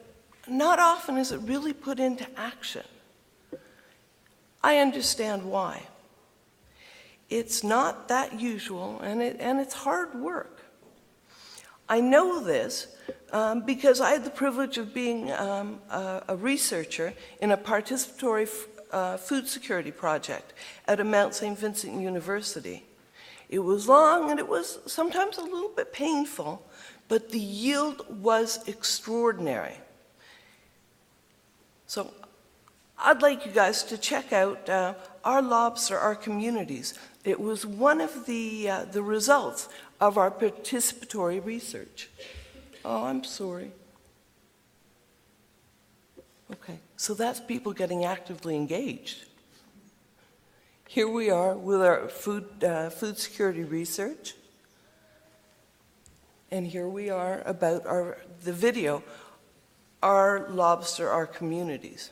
not often is it really put into action. I understand why. It's not that usual, and it's hard work. I know this because I had the privilege of being a researcher in a participatory food security project at a Mount St. Vincent University. It was long and it was sometimes a little bit painful, but the yield was extraordinary. So I'd like you guys to check out Our Lobs Are Our Communities. It was one of the results of our participatory research. Oh, I'm sorry. Okay, so that's people getting actively engaged. Here we are with our food security research. And here we are about the video, Our Lobs Are Our Communities.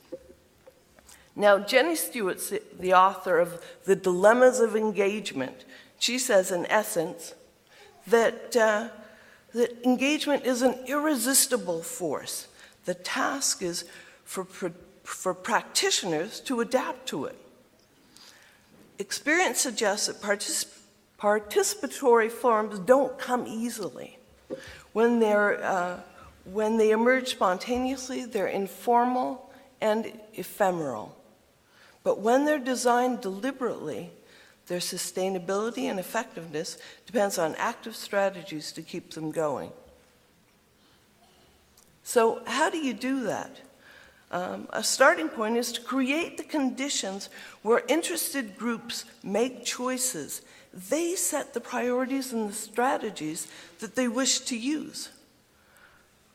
Now, Jenny Stewart's the author of The Dilemmas of Engagement. She says, in essence, that engagement is an irresistible force. The task is for practitioners to adapt to it. Experience suggests that participatory forms don't come easily. When they emerge spontaneously, they're informal and ephemeral. But when they're designed deliberately, their sustainability and effectiveness depends on active strategies to keep them going. So how do you do that? A starting point is to create the conditions where interested groups make choices. They set the priorities and the strategies that they wish to use.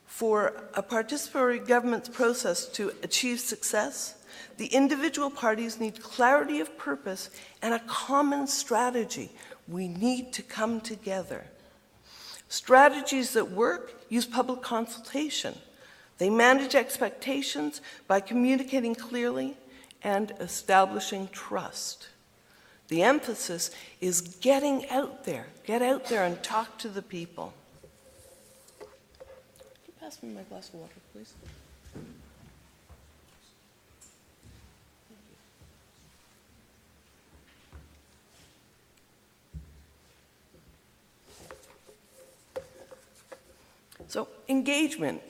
For a participatory governance process to achieve success, the individual parties need clarity of purpose and a common strategy. We need to come together. Strategies that work use public consultation. They manage expectations by communicating clearly and establishing trust. The emphasis is getting out there. Get out there and talk to the people. Can you pass me my glass of water, please? So engagement.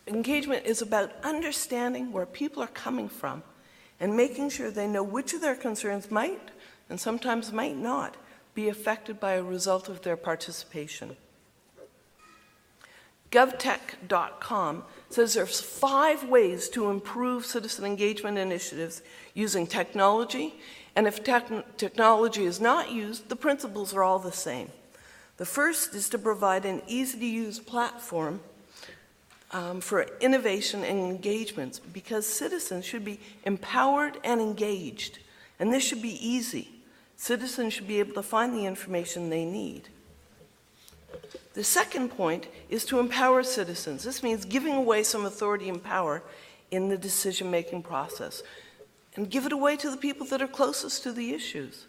Engagement is about understanding where people are coming from and making sure they know which of their concerns might, and sometimes might not, be affected by a result of their participation. GovTech.com says there's 5 ways to improve citizen engagement initiatives using technology, and if technology is not used, the principles are all the same. The first is to provide an easy-to-use platform for innovation and engagements, because citizens should be empowered and engaged, and this should be easy. Citizens should be able to find the information they need. The second point is to empower citizens. This means giving away some authority and power in the decision-making process, and give it away to the people that are closest to the issues.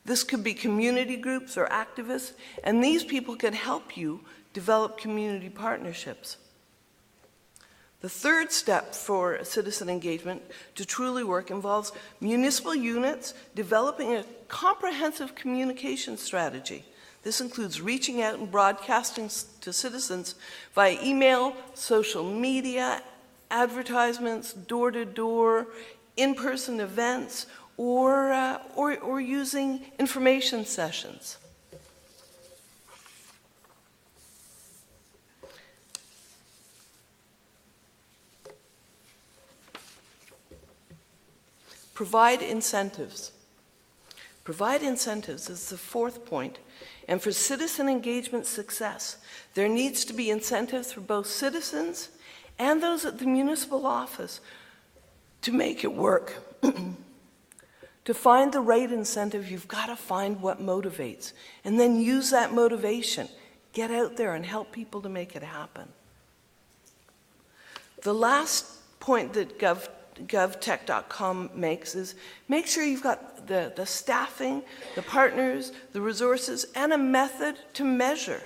This could be community groups or activists, and these people can help you develop community partnerships. The third step for citizen engagement to truly work involves municipal units developing a comprehensive communication strategy. This includes reaching out and broadcasting to citizens via email, social media, advertisements, door-to-door, in-person events, or using information sessions. Provide incentives. Provide incentives is the fourth point. And for citizen engagement success, there needs to be incentives for both citizens and those at the municipal office to make it work. To find the right incentive, you've got to find what motivates, and then use that motivation. Get out there and help people to make it happen. The last point that GovTech.com makes is make sure you've got the staffing, the partners, the resources, and a method to measure.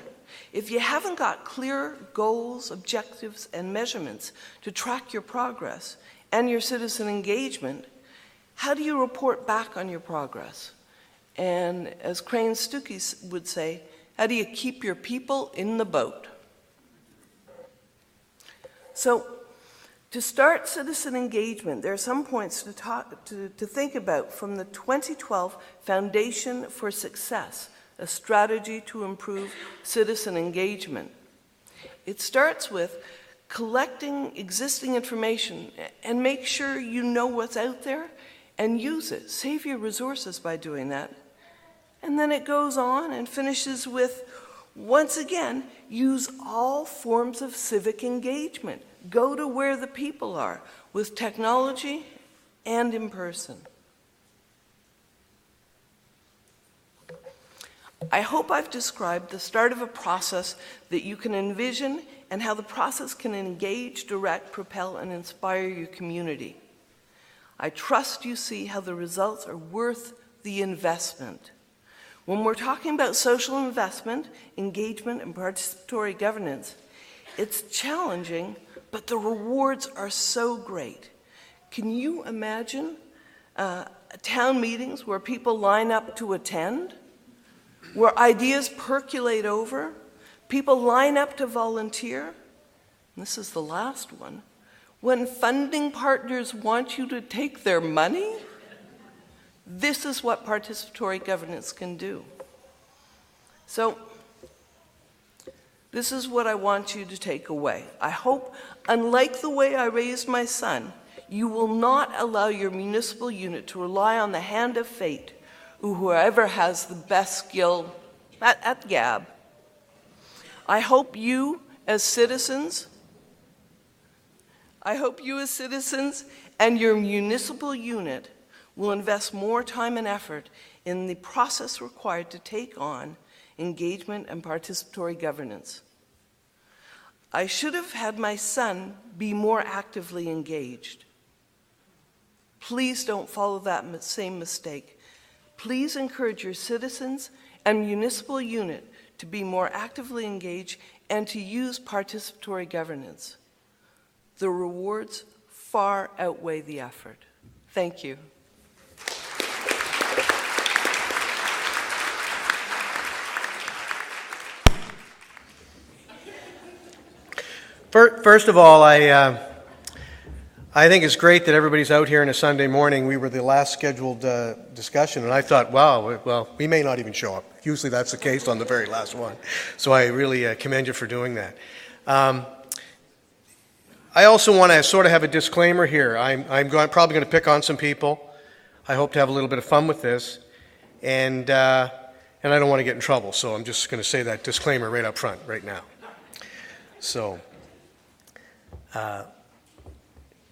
If you haven't got clear goals, objectives, and measurements to track your progress and your citizen engagement, how do you report back on your progress? And as Crane Stuckey would say, how do you keep your people in the boat? So, to start citizen engagement, there are some points to think about from the 2012 Foundation for Success, a strategy to improve citizen engagement. It starts with collecting existing information and make sure you know what's out there and use it. Save your resources by doing that. And then it goes on and finishes with, once again, use all forms of civic engagement. Go to where the people are, with technology and in person. I hope I've described the start of a process that you can envision and how the process can engage, direct, propel, and inspire your community. I trust you see how the results are worth the investment. When we're talking about social investment, engagement, and participatory governance, it's challenging, but the rewards are so great. Can you imagine town meetings where people line up to attend, where ideas percolate over, people line up to volunteer? And this is the last one. When funding partners want you to take their money, this is what participatory governance can do. So, this is what I want you to take away. I hope, unlike the way I raised my son, you will not allow your municipal unit to rely on the hand of fate, or whoever has the best skill at GAB. I hope you, as citizens, and your municipal unit will invest more time and effort in the process required to take on engagement and participatory governance. I should have had my son be more actively engaged. Please don't follow that same mistake. Please encourage your citizens and municipal unit to be more actively engaged and to use participatory governance. The rewards far outweigh the effort. Thank you. First of all, I think it's great that everybody's out here on a Sunday morning. We were the last scheduled discussion, and I thought, wow, well, we may not even show up. Usually that's the case on the very last one. So I really commend you for doing that. I also want to sort of have a disclaimer here. I'm probably going to pick on some people. I hope to have a little bit of fun with this, and I don't want to get in trouble. So I'm just going to say that disclaimer right up front, right now. So.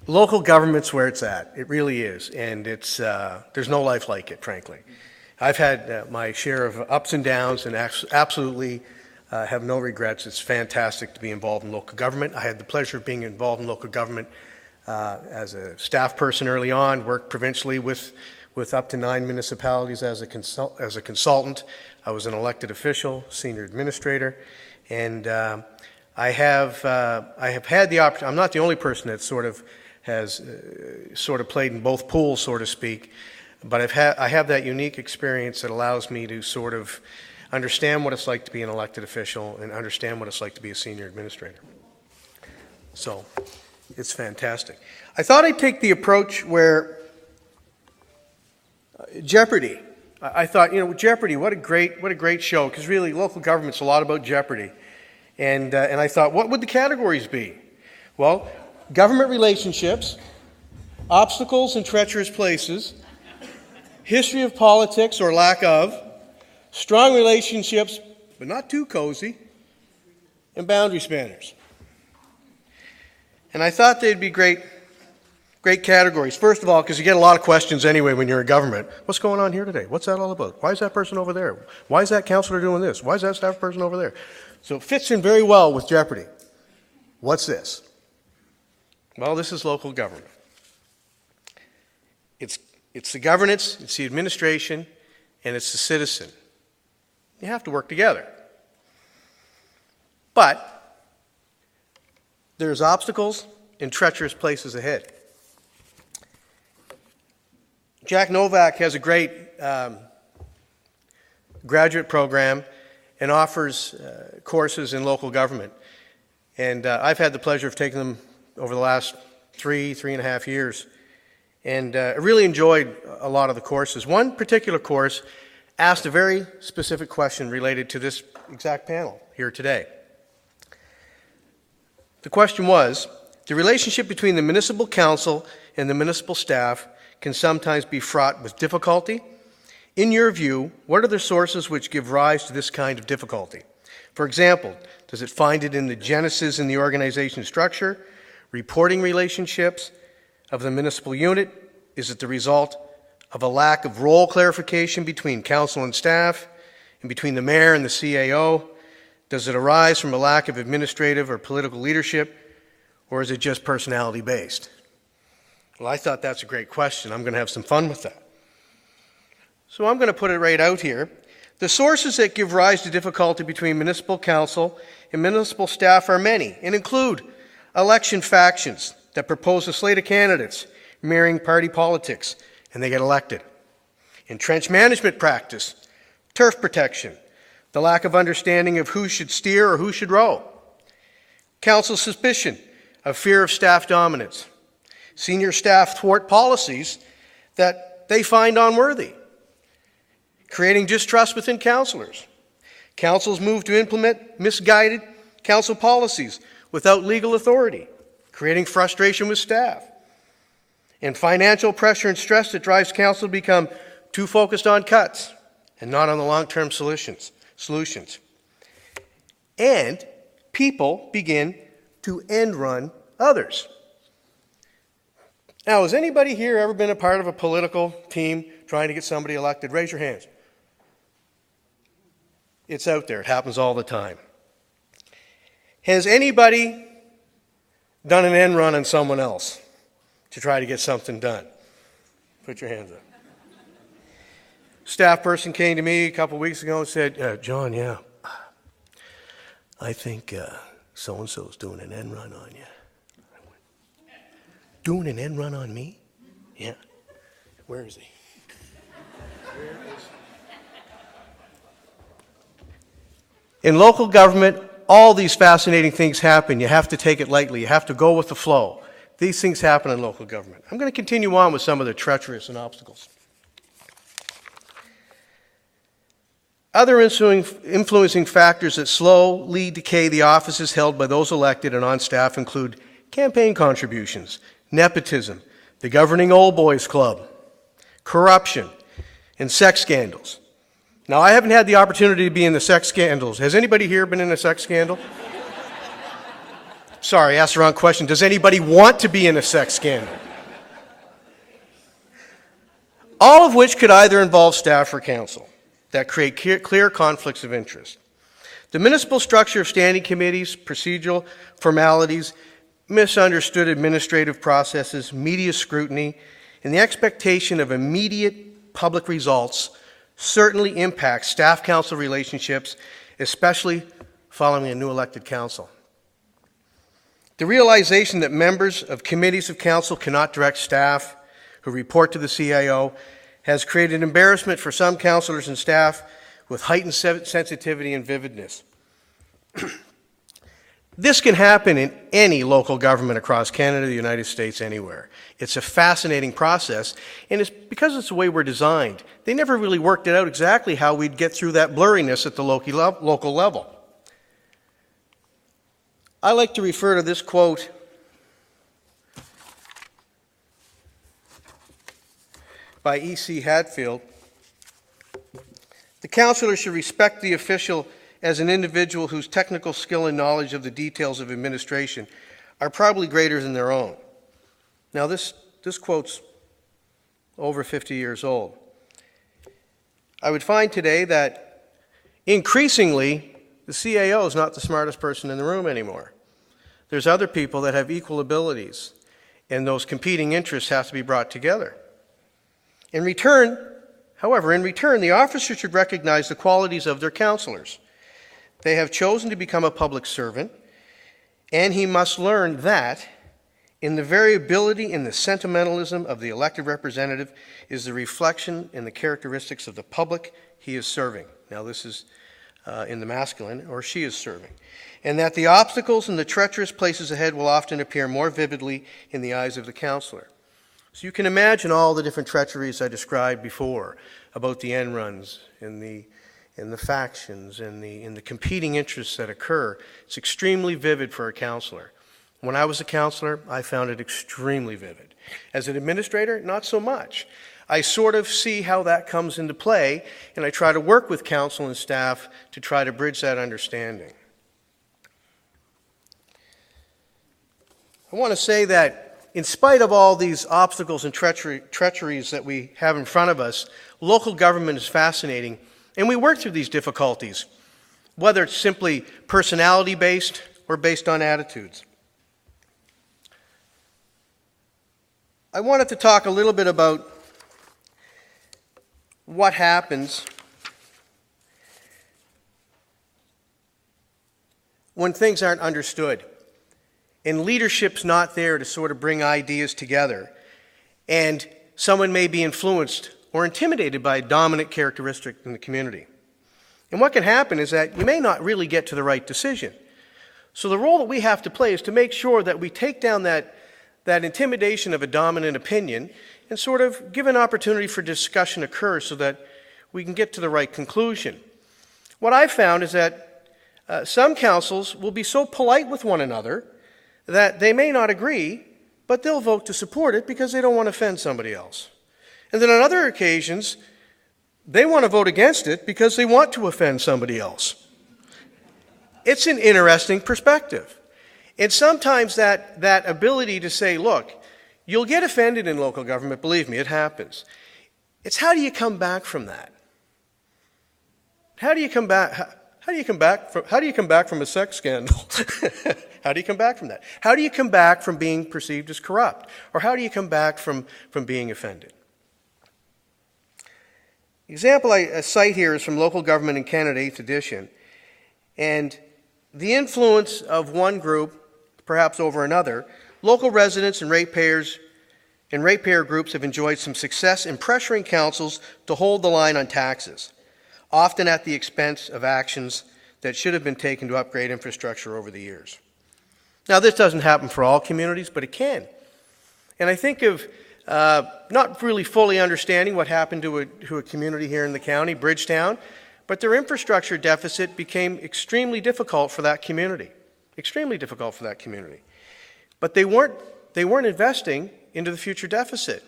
Local government's where it's at. It really is, and it's there's no life like it, frankly. I've had my share of ups and downs, and absolutely have no regrets. It's fantastic to be involved in local government. I had the pleasure of being involved in local government as a staff person early on. Worked provincially with up to 9 municipalities as a consultant. I was an elected official, senior administrator, and I have had the opportunity. I'm not the only person that sort of has sort of played in both pools, so to speak, but I have that unique experience that allows me to sort of understand what it's like to be an elected official and understand what it's like to be a senior administrator. So it's fantastic. I thought I'd take the approach where Jeopardy. I thought, Jeopardy, what a great show, because really local government's a lot about Jeopardy. And I thought, what would the categories be? Well, government relationships, obstacles and treacherous places, history of politics or lack of, strong relationships, but not too cozy, and boundary spanners. And I thought they'd be great categories. First of all, because you get a lot of questions anyway when you're in government. What's going on here today? What's that all about? Why is that person over there? Why is that councillor doing this? Why is that staff person over there? So it fits in very well with Jeopardy. What's this? Well, this is local government. It's the governance, it's the administration, and it's the citizen. You have to work together. But there's obstacles and treacherous places ahead. Jack Novak has a great graduate program and offers courses in local government. And I've had the pleasure of taking them over the last 3.5 years. And I really enjoyed a lot of the courses. One particular course asked a very specific question related to this exact panel here today. The question was, the relationship between the municipal council and the municipal staff can sometimes be fraught with difficulty. In your view, what are the sources which give rise to this kind of difficulty? For example, does it find it in the genesis in the organization structure, reporting relationships of the municipal unit? Is it the result of a lack of role clarification between council and staff and between the mayor and the CAO? Does it arise from a lack of administrative or political leadership, or is it just personality based? Well, I thought that's a great question. I'm going to have some fun with that. So I'm going to put it right out here. The sources that give rise to difficulty between municipal council and municipal staff are many and include election factions that propose a slate of candidates mirroring party politics and they get elected, entrenched management practice, turf protection, the lack of understanding of who should steer or who should row, council suspicion of fear of staff dominance, senior staff thwart policies that they find unworthy, creating distrust within councillors. Councils move to implement misguided council policies without legal authority, creating frustration with staff. And financial pressure and stress that drives council to become too focused on cuts and not on the long-term solutions. And people begin to end-run others. Now, has anybody here ever been a part of a political team trying to get somebody elected? Raise your hands. It's out there. It happens all the time. Has anybody done an end run on someone else to try to get something done? Put your hands up. Staff person came to me a couple weeks ago and said, John, yeah, I think so-and-so's doing an end run on you. I went, doing an end run on me? Yeah. Where is he? In local government, all these fascinating things happen. You have to take it lightly. You have to go with the flow. These things happen in local government. I'm going to continue on with some of the treacherous and obstacles. Other influencing factors that slowly decay the offices held by those elected and on staff include campaign contributions, nepotism, the governing old boys club, corruption, and sex scandals. Now, I haven't had the opportunity to be in the sex scandals. Has anybody here been in a sex scandal? Sorry, I asked the wrong question. Does anybody want to be in a sex scandal? All of which could either involve staff or council that create clear conflicts of interest. The municipal structure of standing committees, procedural formalities, misunderstood administrative processes, media scrutiny, and the expectation of immediate public results certainly impacts staff-council relationships, especially following a new elected council. The realization that members of committees of council cannot direct staff who report to the CIO has created embarrassment for some councillors and staff with heightened sensitivity and vividness. This can happen in any local government across Canada, the United States, anywhere. It's a fascinating process, and it's because it's the way we're designed. They never really worked it out exactly how we'd get through that blurriness at the local level. I like to refer to this quote by E.C. Hadfield. The councillor should respect the official as an individual whose technical skill and knowledge of the details of administration are probably greater than their own. Now, this quote's over 50 years old. I would find today that increasingly the CAO is not the smartest person in the room anymore. There's other people that have equal abilities, and those competing interests have to be brought together. However, in return, the officer should recognize the qualities of their councillors. They have chosen to become a public servant, and he must learn that in the variability and the sentimentalism of the elected representative is the reflection and the characteristics of the public he is serving. Now, this is in the masculine, or she is serving. And that the obstacles and the treacherous places ahead will often appear more vividly in the eyes of the councillor. So you can imagine all the different treacheries I described before about the end runs and the factions and the competing interests that occur. It's extremely vivid for a councillor. When I was a councillor, I found it extremely vivid. As an administrator, not so much. I sort of see how that comes into play, and I try to work with council and staff to try to bridge that understanding. I want to say that in spite of all these obstacles and treacheries that we have in front of us, local government is fascinating, and we work through these difficulties, whether it's simply personality-based or based on attitudes. I wanted to talk a little bit about what happens when things aren't understood and leadership's not there to sort of bring ideas together, and someone may be influenced or intimidated by a dominant characteristic in the community. And what can happen is that you may not really get to the right decision. So the role that we have to play is to make sure that we take down that intimidation of a dominant opinion and sort of give an opportunity for discussion occur so that we can get to the right conclusion. What I've found is that some councils will be so polite with one another that they may not agree, but they'll vote to support it because they don't want to offend somebody else. And then on other occasions, they want to vote against it because they want to offend somebody else. It's an interesting perspective. And sometimes that ability to say, look, you'll get offended in local government, believe me, it happens. It's how do you come back from that? How do you come back? How do you come back from a sex scandal? How do you come back from that? How do you come back from being perceived as corrupt? Or how do you come back from being offended? The example I cite here is from Local Government in Canada, 8th edition. And the influence of one group, perhaps over another, local residents and ratepayer groups have enjoyed some success in pressuring councils to hold the line on taxes, often at the expense of actions that should have been taken to upgrade infrastructure over the years. Now, this doesn't happen for all communities, but it can. And I think of not really fully understanding what happened to a community here in the county, Bridgetown, but their infrastructure deficit became extremely difficult for that community. Extremely difficult for that community. But they weren't investing into the future deficit.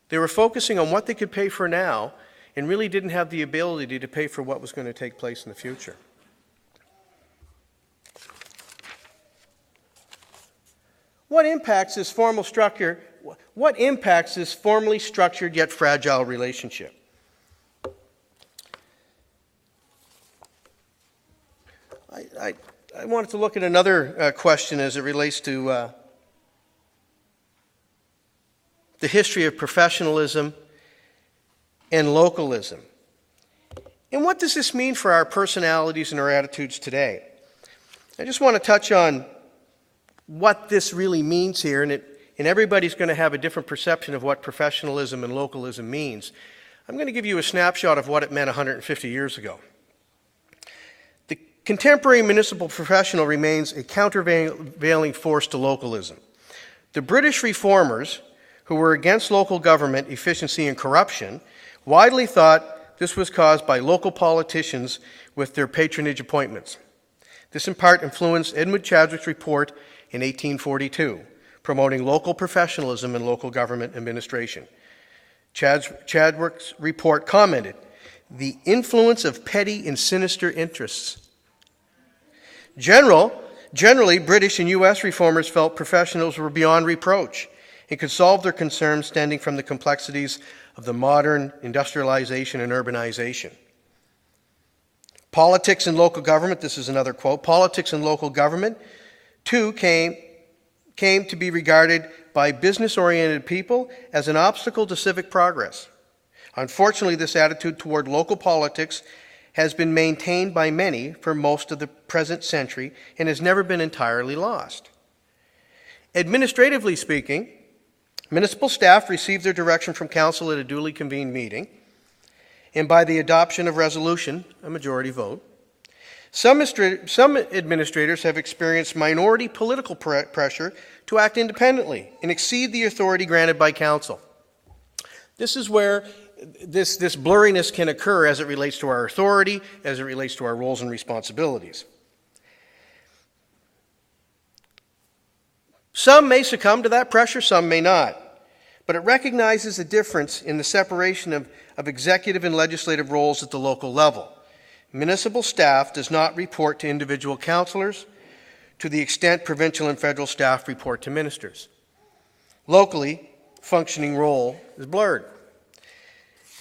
They were focusing on what they could pay for now and really didn't have the ability to pay for what was going to take place in the future. What impacts this formally structured yet fragile relationship? I wanted to look at another question as it relates to the history of professionalism and localism. And what does this mean for our personalities and our attitudes today? I just want to touch on what this really means here, and everybody's going to have a different perception of what professionalism and localism means. I'm going to give you a snapshot of what it meant 150 years ago. The contemporary municipal professional remains a countervailing force to localism. The British reformers, who were against local government efficiency and corruption, widely thought this was caused by local politicians with their patronage appointments. This in part influenced Edmund Chadwick's report in 1842, promoting local professionalism in local government administration. Chadwick's report commented, "The influence of petty and sinister interests." Generally, British and U.S. reformers felt professionals were beyond reproach and could solve their concerns stemming from the complexities of the modern industrialization and urbanization. Politics and local government, this is another quote, politics and local government, too, came to be regarded by business-oriented people as an obstacle to civic progress. Unfortunately, this attitude toward local politics has been maintained by many for most of the present century and has never been entirely lost. Administratively speaking, municipal staff receive their direction from council at a duly convened meeting and by the adoption of resolution, a majority vote. Some administrators have experienced minority political pressure to act independently and exceed the authority granted by council. This is where this blurriness can occur as it relates to our authority, as it relates to our roles and responsibilities. Some may succumb to that pressure, some may not. But it recognizes the difference in the separation of executive and legislative roles at the local level. Municipal staff does not report to individual councillors to the extent provincial and federal staff report to ministers. Locally, functioning role is blurred.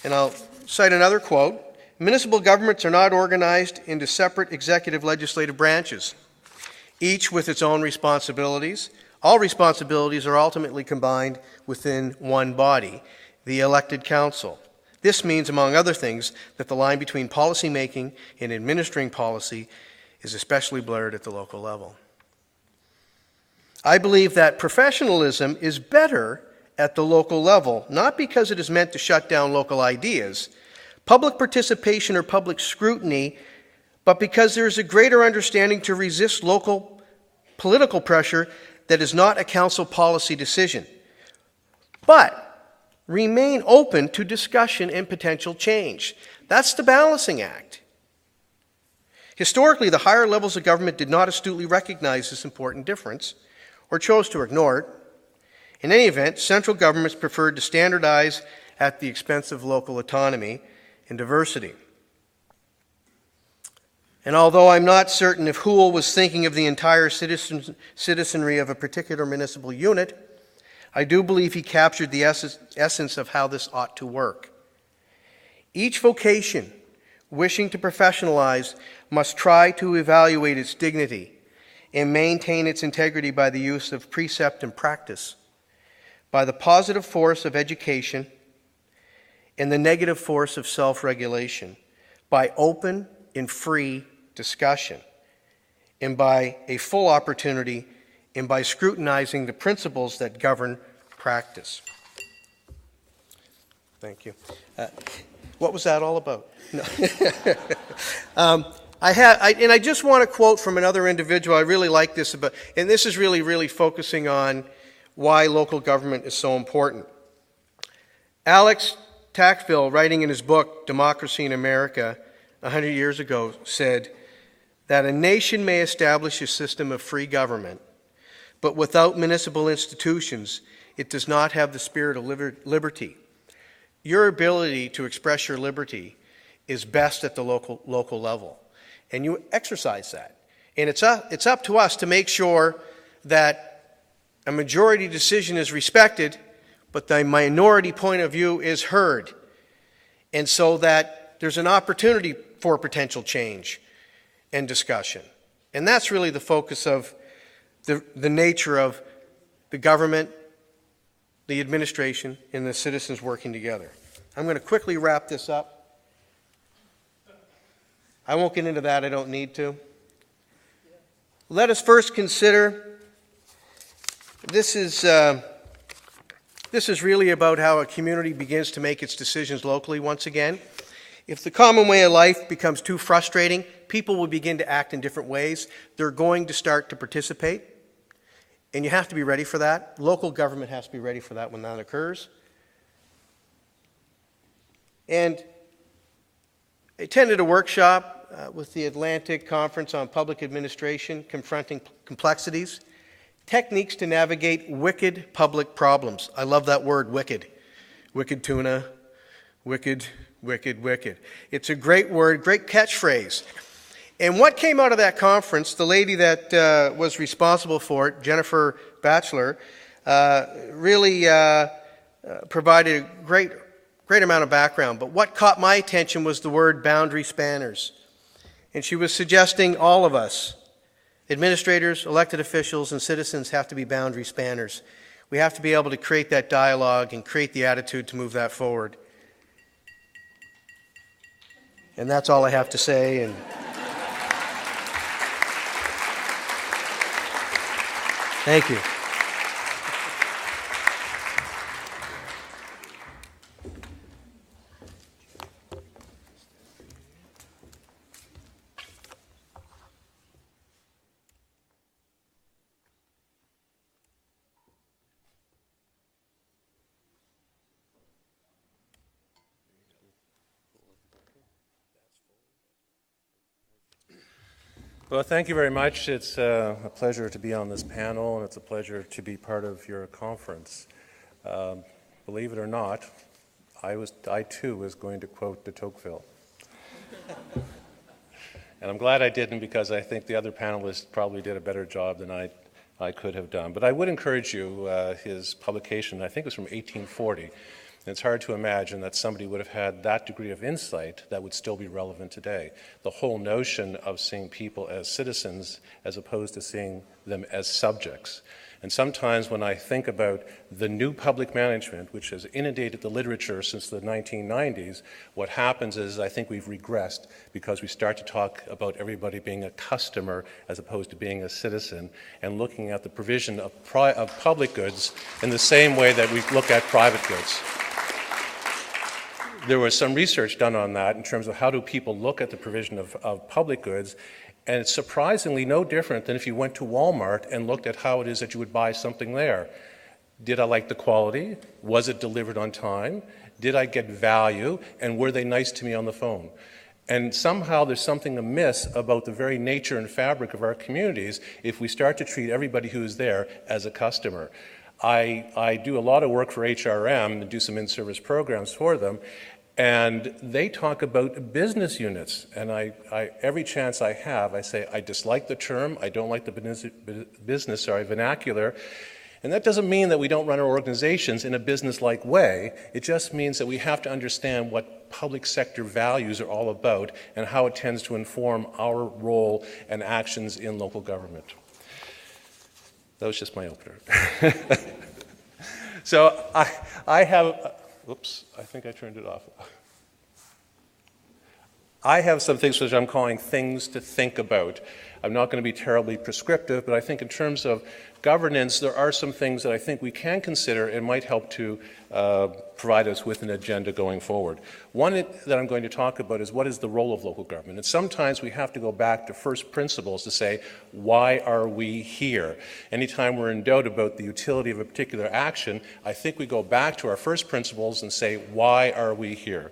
And I'll cite another quote. Municipal governments are not organized into separate executive legislative branches, each with its own responsibilities. All responsibilities are ultimately combined within one body, the elected council. This means, among other things, that the line between policy making and administering policy is especially blurred at the local level. I believe that professionalism is better at the local level, not because it is meant to shut down local ideas, public participation or public scrutiny, but because there is a greater understanding to resist local political pressure that is not a council policy decision, but remain open to discussion and potential change. That's the balancing act. Historically, the higher levels of government did not astutely recognize this important difference or chose to ignore it. In any event, central governments preferred to standardize at the expense of local autonomy and diversity. And although I'm not certain if Hoole was thinking of the entire citizenry of a particular municipal unit, I do believe he captured the essence of how this ought to work. Each vocation wishing to professionalize must try to evaluate its dignity and maintain its integrity by the use of precept and practice, by the positive force of education and the negative force of self-regulation, by open and free discussion, and by a full opportunity, and by scrutinizing the principles that govern practice. Thank you. What was that all about? No. I just want to quote from another individual. I really like this, and this is really focusing on why local government is so important. Alex Tocqueville, writing in his book, Democracy in America, 100 years ago, said that a nation may establish a system of free government, but without municipal institutions, it does not have the spirit of liberty. Your ability to express your liberty is best at the local level, and you exercise that. And it's up to us to make sure that a majority decision is respected, but the minority point of view is heard, and so that there's an opportunity for potential change and discussion. And that's really the focus of the nature of the government, the administration, and the citizens working together. I'm going to quickly wrap this up. I won't get into that, I don't need to. Let us first consider, this is really about how a community begins to make its decisions locally once again. If the common way of life becomes too frustrating, people will begin to act in different ways. They're going to start to participate, and you have to be ready for that. Local government has to be ready for that when that occurs. And I attended a workshop with the Atlantic Conference on Public Administration, Confronting Complexities, Techniques to Navigate Wicked Public Problems. I love that word, wicked. Wicked tuna, wicked. It's a great word, great catchphrase. And what came out of that conference, the lady that was responsible for it, Jennifer Batchelor, really provided a great amount of background. But what caught my attention was the word boundary spanners. And she was suggesting all of us, administrators, elected officials, and citizens, have to be boundary spanners. We have to be able to create that dialogue and create the attitude to move that forward. And that's all I have to say. And thank you. Well, thank you very much. It's a pleasure to be on this panel, and it's a pleasure to be part of your conference. Believe it or not, I too was going to quote de Tocqueville. And I'm glad I didn't, because I think the other panelists probably did a better job than I could have done. But I would encourage you, his publication, I think it was from 1840, and it's hard to imagine that somebody would have had that degree of insight that would still be relevant today. The whole notion of seeing people as citizens as opposed to seeing them as subjects. And sometimes when I think about the new public management, which has inundated the literature since the 1990s, what happens is I think we've regressed, because we start to talk about everybody being a customer as opposed to being a citizen, and looking at the provision of public goods in the same way that we look at private goods. There was some research done on that in terms of how do people look at the provision of public goods, and it's surprisingly no different than if you went to Walmart and looked at how it is that you would buy something there. Did I like the quality? Was it delivered on time? Did I get value? And were they nice to me on the phone? And somehow there's something amiss about the very nature and fabric of our communities if we start to treat everybody who's there as a customer. I do a lot of work for HRM and do some in-service programs for them, and they talk about business units. And every chance I have, I say, I dislike the term, I don't like the business vernacular. And that doesn't mean that we don't run our organizations in a business-like way. It just means that we have to understand what public sector values are all about and how it tends to inform our role and actions in local government. That was just my opener. So I have, oops, I think I turned it off. I have some things which I'm calling things to think about. I'm not going to be terribly prescriptive, but I think in terms of governance, there are some things that I think we can consider and might help to provide us with an agenda going forward. One that I'm going to talk about is what is the role of local government. And sometimes we have to go back to first principles to say, why are we here? Anytime we're in doubt about the utility of a particular action, I think we go back to our first principles and say, why are we here?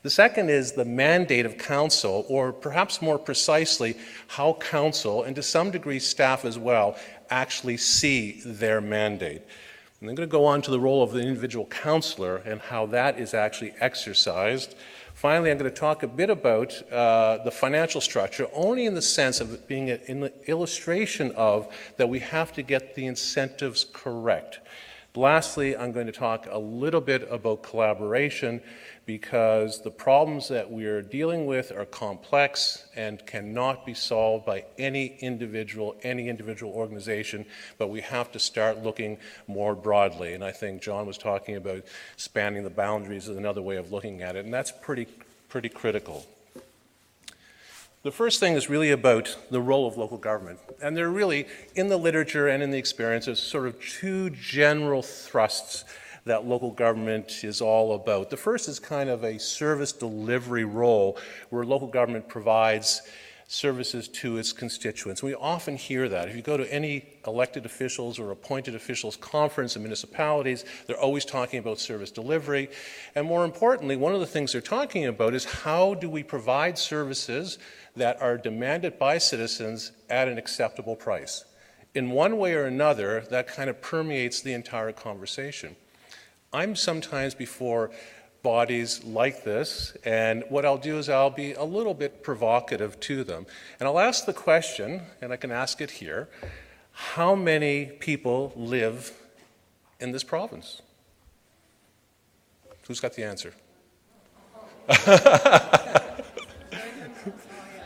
The second is the mandate of council, or perhaps more precisely, how council, and to some degree staff as well, actually see their mandate. And I'm going to go on to the role of the individual councillor and how that is actually exercised. Finally, I'm going to talk a bit about the financial structure, only in the sense of it being an illustration of that we have to get the incentives correct. Lastly, I'm going to talk a little bit about collaboration, because the problems that we're dealing with are complex and cannot be solved by any individual organization, but we have to start looking more broadly. And I think John was talking about spanning the boundaries is another way of looking at it, and that's pretty critical. The first thing is really about the role of local government. And there are really, in the literature and in the experience, there's sort of two general thrusts that local government is all about. The first is kind of a service delivery role where local government provides services to its constituents. We often hear that. If you go to any elected officials or appointed officials conference in municipalities, they're always talking about service delivery. And more importantly, one of the things they're talking about is how do we provide services that are demanded by citizens at an acceptable price. In one way or another, that kind of permeates the entire conversation. I'm sometimes before bodies like this, and what I'll do is I'll be a little bit provocative to them. And I'll ask the question, and I can ask it here, how many people live in this province? Who's got the answer?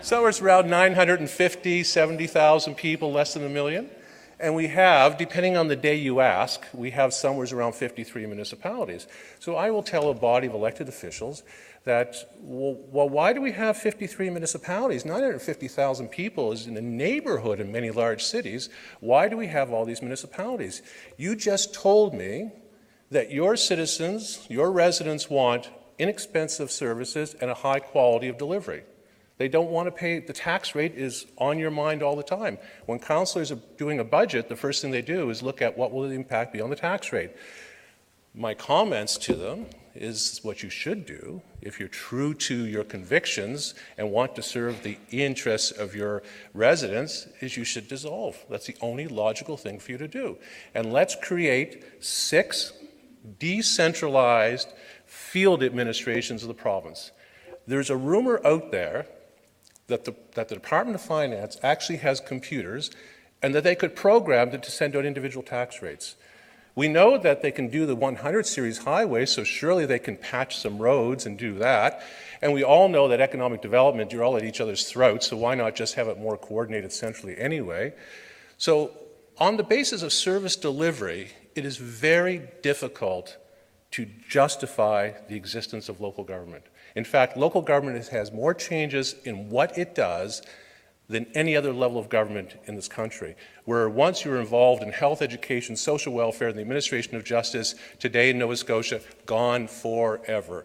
So it's around 950, 70,000 people, less than a million. And we have, depending on the day you ask, we have somewhere around 53 municipalities. So I will tell a body of elected officials that, well, why do we have 53 municipalities? 950,000 people is in a neighborhood in many large cities. Why do we have all these municipalities? You just told me that your citizens, your residents want inexpensive services and a high quality of delivery. They don't want to pay, the tax rate is on your mind all the time. When councillors are doing a budget, the first thing they do is look at what will the impact be on the tax rate. My comments to them is what you should do if you're true to your convictions and want to serve the interests of your residents is you should dissolve. That's the only logical thing for you to do. And let's create 6 decentralized field administrations of the province. There's a rumor out there that the Department of Finance actually has computers and that they could program to send out individual tax rates. We know that they can do the 100 series highway, so surely they can patch some roads and do that. And we all know that economic development, you're all at each other's throats, so why not just have it more coordinated centrally anyway? So on the basis of service delivery, it is very difficult to justify the existence of local government. In fact, local government has more changes in what it does than any other level of government in this country. Where once you were involved in health, education, social welfare, and the administration of justice, today in Nova Scotia, gone forever.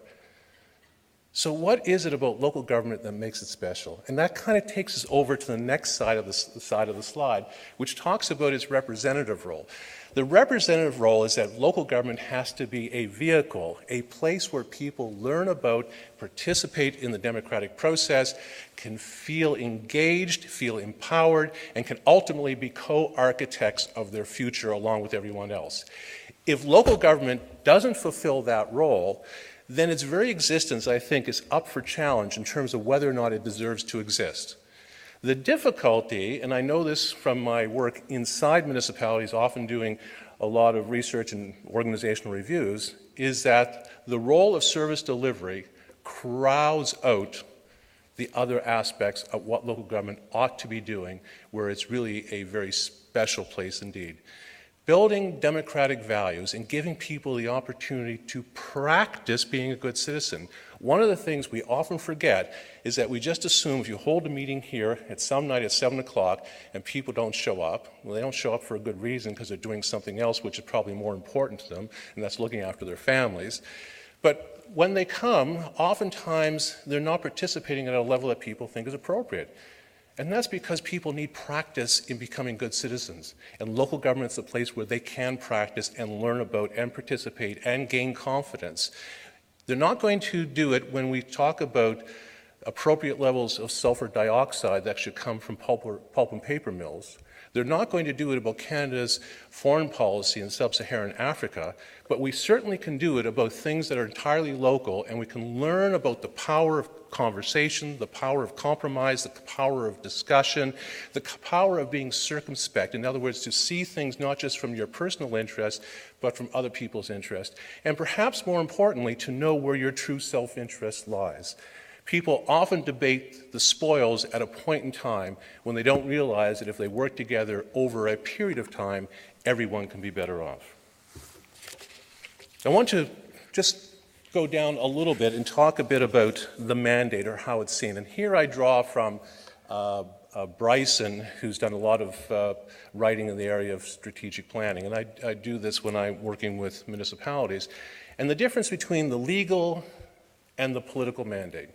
So what is it about local government that makes it special? And that kind of takes us over to the next side of the slide, which talks about its representative role. The representative role is that local government has to be a vehicle, a place where people learn about, participate in the democratic process, can feel engaged, feel empowered, and can ultimately be co-architects of their future along with everyone else. If local government doesn't fulfill that role, then its very existence, I think, is up for challenge in terms of whether or not it deserves to exist. The difficulty, and I know this from my work inside municipalities, often doing a lot of research and organizational reviews, is that the role of service delivery crowds out the other aspects of what local government ought to be doing, where it's really a very special place indeed. Building democratic values and giving people the opportunity to practice being a good citizen. One of the things we often forget is that we just assume if you hold a meeting here at some night at 7 o'clock and people don't show up, well, they don't show up for a good reason because they're doing something else which is probably more important to them, and that's looking after their families. But when they come, oftentimes they're not participating at a level that people think is appropriate. And that's because people need practice in becoming good citizens. And local government's a place where they can practice and learn about and participate and gain confidence. They're not going to do it when we talk about appropriate levels of sulfur dioxide that should come from pulp and paper mills. They're not going to do it about Canada's foreign policy in sub-Saharan Africa, but we certainly can do it about things that are entirely local, and we can learn about the power of conversation, the power of compromise, the power of discussion, the power of being circumspect. In other words, to see things not just from your personal interest, but from other people's interest. And perhaps more importantly, to know where your true self-interest lies. People often debate the spoils at a point in time when they don't realize that if they work together over a period of time, everyone can be better off. I want to just go down a little bit and talk a bit about the mandate or how it's seen. And here I draw from Bryson, who's done a lot of writing in the area of strategic planning. And I do this when I'm working with municipalities. And the difference between the legal and the political mandate.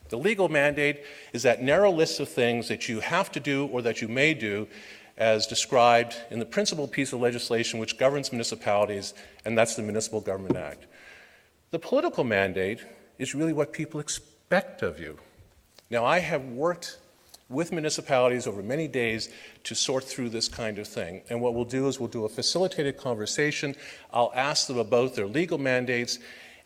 The legal mandate is that narrow list of things that you have to do or that you may do as described in the principal piece of legislation which governs municipalities, and that's the Municipal Government Act. The political mandate is really what people expect of you. Now, I have worked with municipalities over many days to sort through this kind of thing, and what we'll do is we'll do a facilitated conversation. I'll ask them about their legal mandates,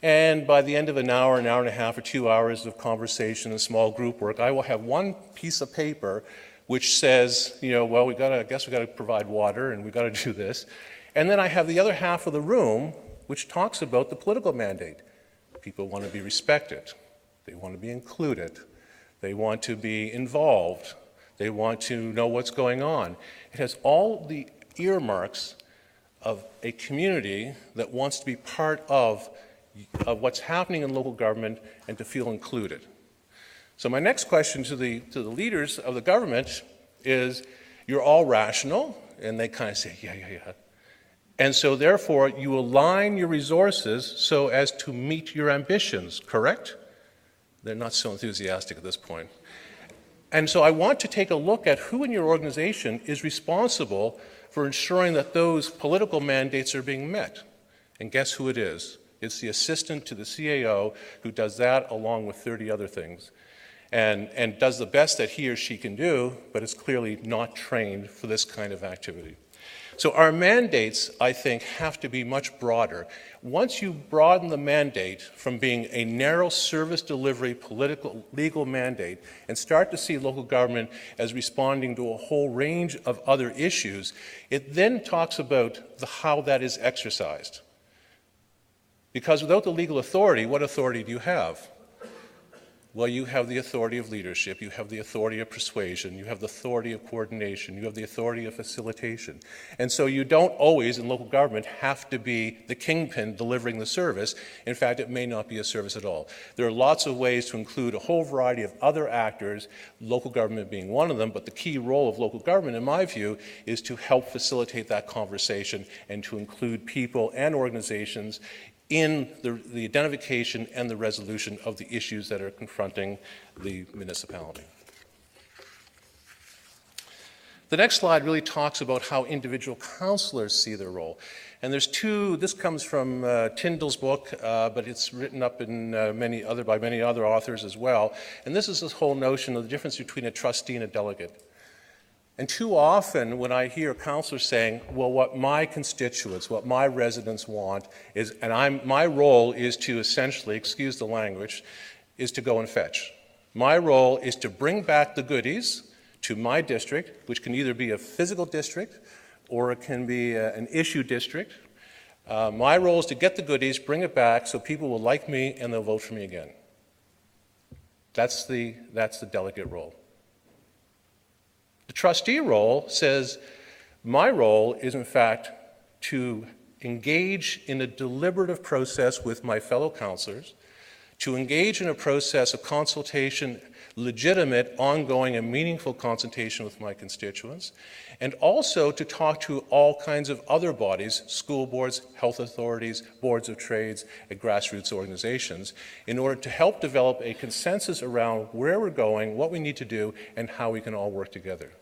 and by the end of an hour and a half, or 2 hours of conversation and small group work, I will have one piece of paper which says, well, I guess we got to provide water and we got to do this. And then I have the other half of the room which talks about the political mandate. People want to be respected. They want to be included. They want to be involved. They want to know what's going on. It has all the earmarks of a community that wants to be part of what's happening in local government and to feel included. So my next question to the leaders of the government is, you're all rational, and they kind of say, yeah. And so therefore you align your resources so as to meet your ambitions, correct? They're not so enthusiastic at this point. And so I want to take a look at who in your organization is responsible for ensuring that those political mandates are being met. And guess who it is? It's the assistant to the CAO who does that along with 30 other things and does the best that he or she can do, but is clearly not trained for this kind of activity. So our mandates, I think, have to be much broader. Once you broaden the mandate from being a narrow service delivery political legal mandate and start to see local government as responding to a whole range of other issues, it then talks about how that is exercised. Because without the legal authority, what authority do you have? Well, you have the authority of leadership, you have the authority of persuasion, you have the authority of coordination, you have the authority of facilitation. And so you don't always, in local government, have to be the kingpin delivering the service. In fact, it may not be a service at all. There are lots of ways to include a whole variety of other actors, local government being one of them, but the key role of local government, in my view, is to help facilitate that conversation and to include people and organizations in the identification and the resolution of the issues that are confronting the municipality. The next slide really talks about how individual councillors see their role. And there's two, this comes from Tyndall's book, but it's written up in by many other authors as well. And this is this whole notion of the difference between a trustee and a delegate. And too often when I hear councillors saying, well, what my constituents, what my residents want is, and my role is to essentially, excuse the language, is to go and fetch. My role is to bring back the goodies to my district, which can either be a physical district or it can be an issue district. My role is to get the goodies, bring it back so people will like me and they'll vote for me again. That's the delegate role. The trustee role says, my role is in fact to engage in a deliberative process with my fellow councillors, to engage in a process of consultation, legitimate, ongoing, and meaningful consultation with my constituents, and also to talk to all kinds of other bodies, school boards, health authorities, boards of trades, and grassroots organizations, in order to help develop a consensus around where we're going, what we need to do, and how we can all work together.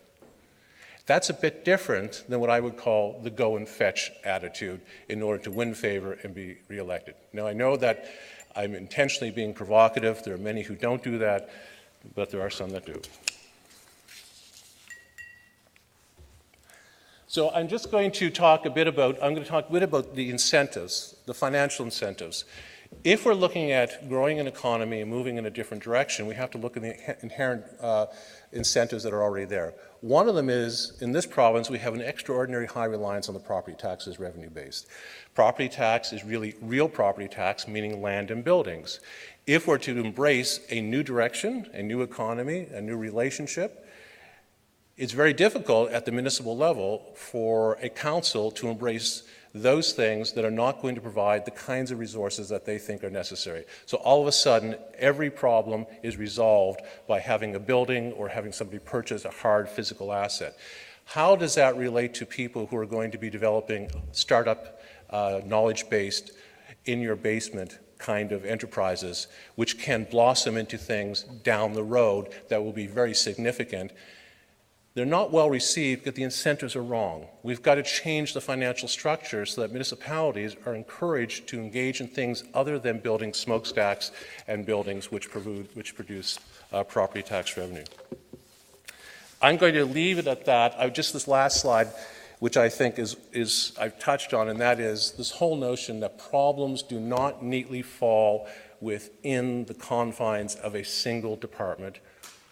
That's a bit different than what I would call the go and fetch attitude in order to win favor and be reelected. Now, I know that I'm intentionally being provocative. There are many who don't do that, but there are some that do. So I'm just going to talk a bit about, the incentives, the financial incentives. If we're looking at growing an economy and moving in a different direction, we have to look at the inherent incentives that are already there. One of them is, in this province, we have an extraordinary high reliance on the property tax as revenue-based. Property tax is really real property tax, meaning land and buildings. If we're to embrace a new direction, a new economy, a new relationship, it's very difficult at the municipal level for a council to embrace those things that are not going to provide the kinds of resources that they think are necessary. So all of a sudden, every problem is resolved by having a building or having somebody purchase a hard physical asset. How does that relate to people who are going to be developing startup, knowledge-based, in-your-basement kind of enterprises, which can blossom into things down the road that will be very significant? They're not well received because the incentives are wrong. We've got to change the financial structure so that municipalities are encouraged to engage in things other than building smokestacks and buildings which produce property tax revenue. I'm going to leave it at that. Just this last slide, which I think is I've touched on, and that is this whole notion that problems do not neatly fall within the confines of a single department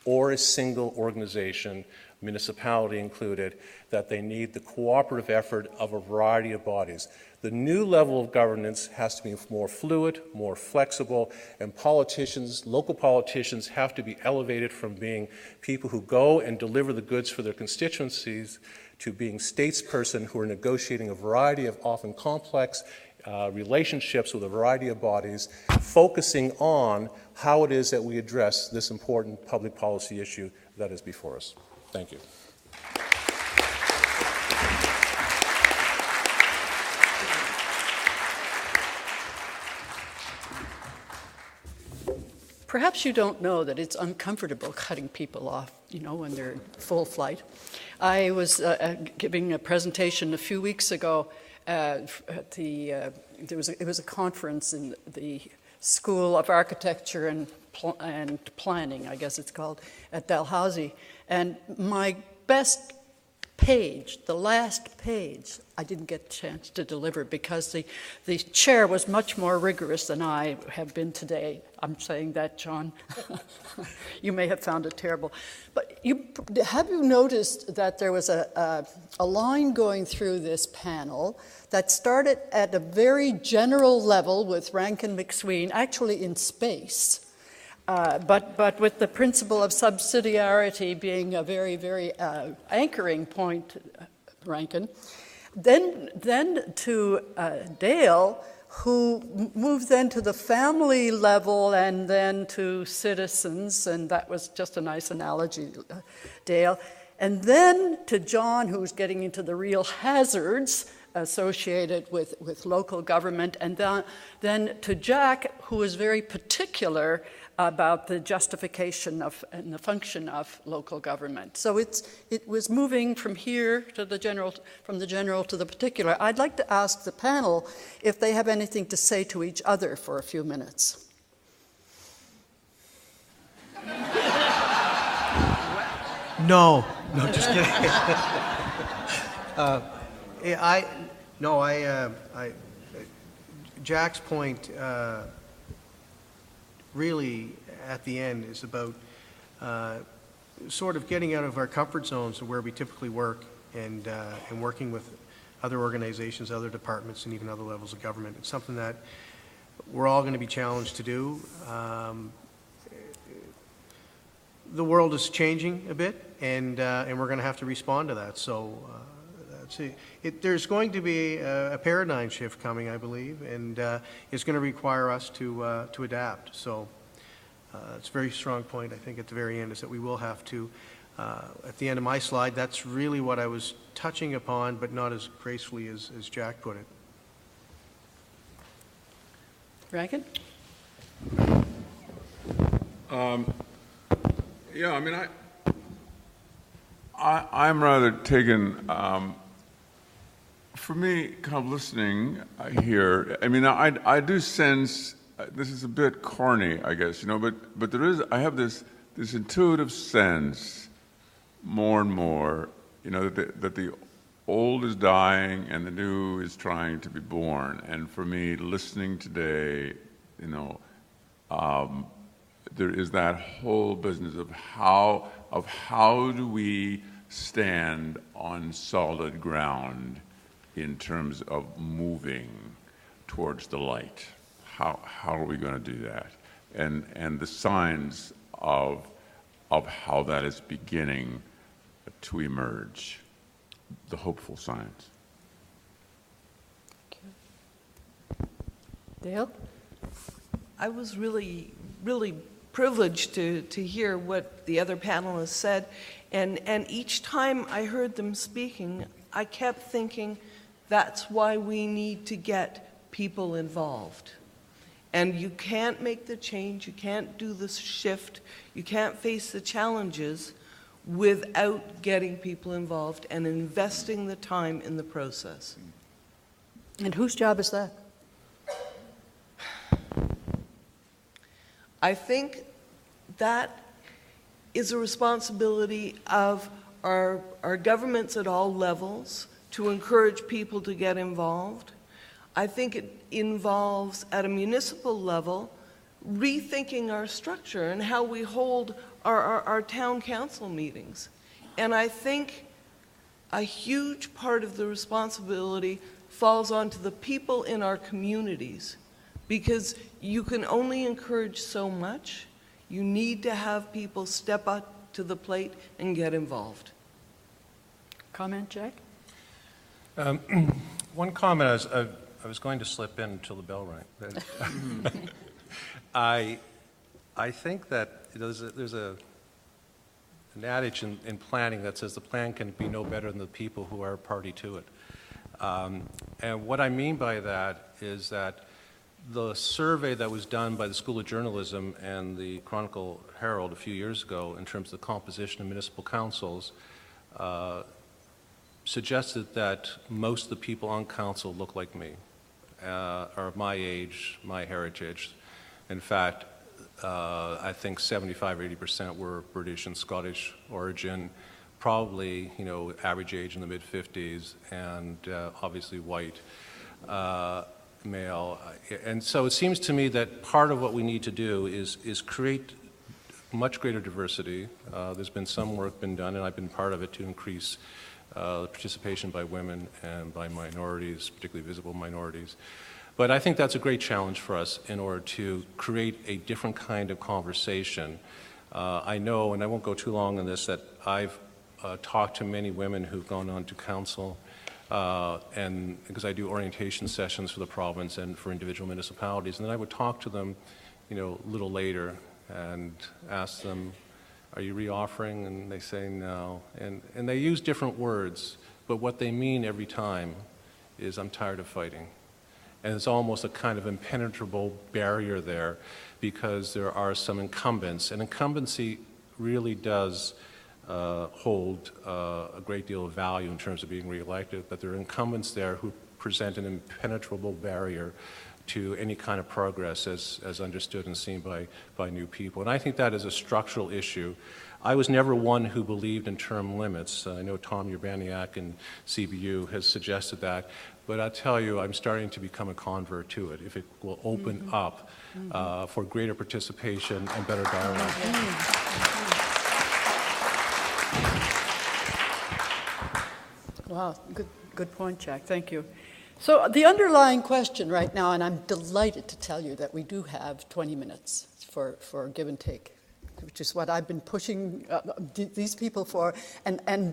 or a single organization, municipality included, that they need the cooperative effort of a variety of bodies. The new level of governance has to be more fluid, more flexible, and politicians, local politicians, have to be elevated from being people who go and deliver the goods for their constituencies to being statesperson who are negotiating a variety of often complex relationships with a variety of bodies, focusing on how it is that we address this important public policy issue that is before us. Thank you. Perhaps you don't know that it's uncomfortable cutting people off, when they're in full flight. I was giving a presentation a few weeks ago at it was a conference in the School of Architecture and Planning, I guess it's called, at Dalhousie. And my best page, the last page, I didn't get a chance to deliver because the chair was much more rigorous than I have been today. I'm saying that, John. You may have found it terrible. But have you noticed that there was a line going through this panel that started at a very general level with Rankin McSween, actually in space, but with the principle of subsidiarity being a very, very anchoring point, Rankin. Then to Dale, who moved then to the family level and then to citizens, and that was just a nice analogy, Dale. And then to John, who's getting into the real hazards associated with local government, and then to Jack, who is very particular about the justification of and the function of local government. So it was moving from here to the general, from the general to the particular. I'd like to ask the panel if they have anything to say to each other for a few minutes. No, just kidding. Jack's point really at the end is about sort of getting out of our comfort zones of where we typically work and working with other organizations, other departments, and even other levels of government. It's something that we're all going to be challenged to do. The world is changing a bit, and we're going to have to respond to that. So there's going to be a paradigm shift coming, I believe, and it's going to require us to adapt. So it's a very strong point, I think, at the very end, is that we will have to, at the end of my slide, that's really what I was touching upon, but not as gracefully as Jack put it. Rankin? Yeah, I mean, I'm rather taken, for me, kind of listening here, I mean, I do sense, this is a bit corny, I guess, but there is, I have this intuitive sense more and more, that the old is dying and the new is trying to be born. And for me, listening today, there is that whole business of how do we stand on solid ground in terms of moving towards the light. How are we going to do that? And the signs of how that is beginning to emerge, the hopeful signs. Dale? I was really privileged to hear what the other panelists said, and each time I heard them speaking, I kept thinking, that's why we need to get people involved. And you can't make the change, you can't do the shift, you can't face the challenges without getting people involved and investing the time in the process. And whose job is that? I think that is a responsibility of our governments at all levels to encourage people to get involved. I think it involves, at a municipal level, rethinking our structure and how we hold our town council meetings. And I think a huge part of the responsibility falls onto the people in our communities, because you can only encourage so much. You need to have people step up to the plate and get involved. Comment, Jack? One comment, I was going to slip in until the bell rang. I think that there's an adage in planning that says the plan can be no better than the people who are party to it. And what I mean by that is that the survey that was done by the School of Journalism and the Chronicle Herald a few years ago in terms of the composition of municipal councils suggested that most of the people on council look like me, are of my age, my heritage. In fact, I think 75 or 80% were British and Scottish origin, probably, average age in the mid-50s, and obviously white. Male. And so it seems to me that part of what we need to do is create much greater diversity. There's been some work been done, and I've been part of it, to increase participation by women and by minorities, particularly visible minorities. But I think that's a great challenge for us in order to create a different kind of conversation. I know, and I won't go too long on this, that I've talked to many women who've gone on to council, and because I do orientation sessions for the province and for individual municipalities, and then I would talk to them, a little later and ask them, are you reoffering? And they say no. And they use different words, but what they mean every time is, I'm tired of fighting. And it's almost a kind of impenetrable barrier there, because there are some incumbents, and incumbency really does hold a great deal of value in terms of being reelected, but there are incumbents there who present an impenetrable barrier to any kind of progress as understood and seen by new people. And I think that is a structural issue. I was never one who believed in term limits. I know Tom Urbaniak in CBU has suggested that, but I tell you, I'm starting to become a convert to it, if it will open up for greater participation and better dialogue. Wow, good point, Jack. Thank you. So the underlying question right now, and I'm delighted to tell you that we do have 20 minutes for give and take, which is what I've been pushing these people for,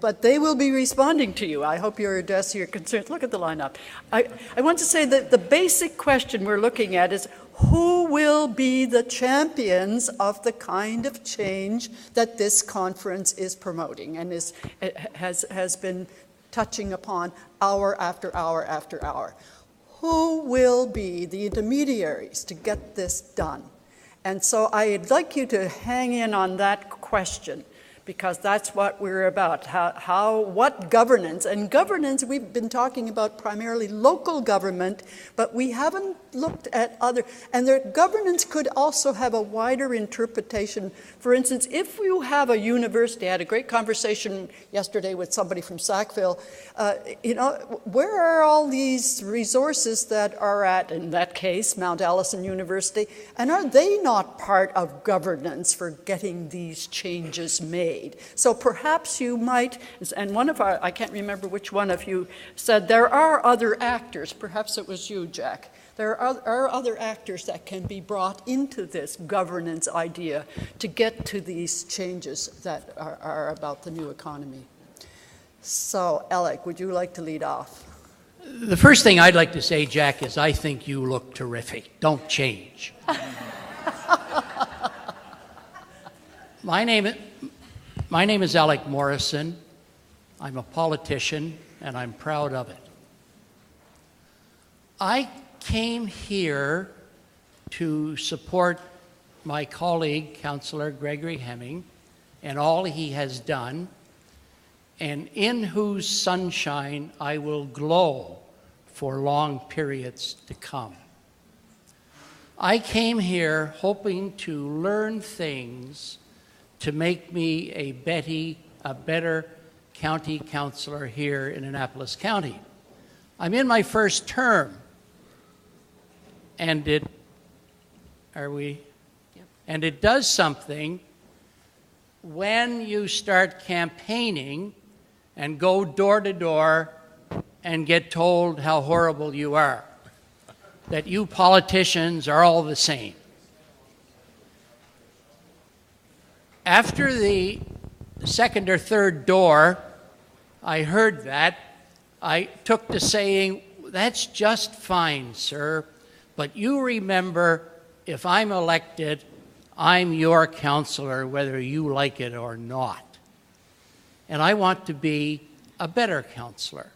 but they will be responding to you. I hope you address your concerns. Look at the lineup. I want to say that the basic question we're looking at is who will be the champions of the kind of change that this conference is promoting and has been touching upon hour after hour after hour. Who will be the intermediaries to get this done? And so I'd like you to hang in on that question, because that's what we're about. What governance? And governance, we've been talking about primarily local government, but we haven't looked at other. And governance could also have a wider interpretation. For instance, if you have a university, I had a great conversation yesterday with somebody from Sackville, where are all these resources that are at, in that case, Mount Allison University, and are they not part of governance for getting these changes made? So perhaps you might, and I can't remember which one of you said, there are other actors, perhaps it was you, Jack, there are other actors that can be brought into this governance idea to get to these changes that are about the new economy. So, Alec, would you like to lead off? The first thing I'd like to say, Jack, is I think you look terrific. Don't change. My name is Alec Morrison. I'm a politician, and I'm proud of it. I came here to support my colleague, Councillor Gregory Hemming, and all he has done, and in whose sunshine I will glow for long periods to come. I came here hoping to learn things to make me a better county councillor here in Annapolis County. I'm in my first term, and it does something when you start campaigning and go door to door and get told how horrible you are, that you politicians are all the same. After the second or third door, I heard that. I took to saying, that's just fine, sir, but you remember, if I'm elected, I'm your counselor, whether you like it or not. And I want to be a better counselor.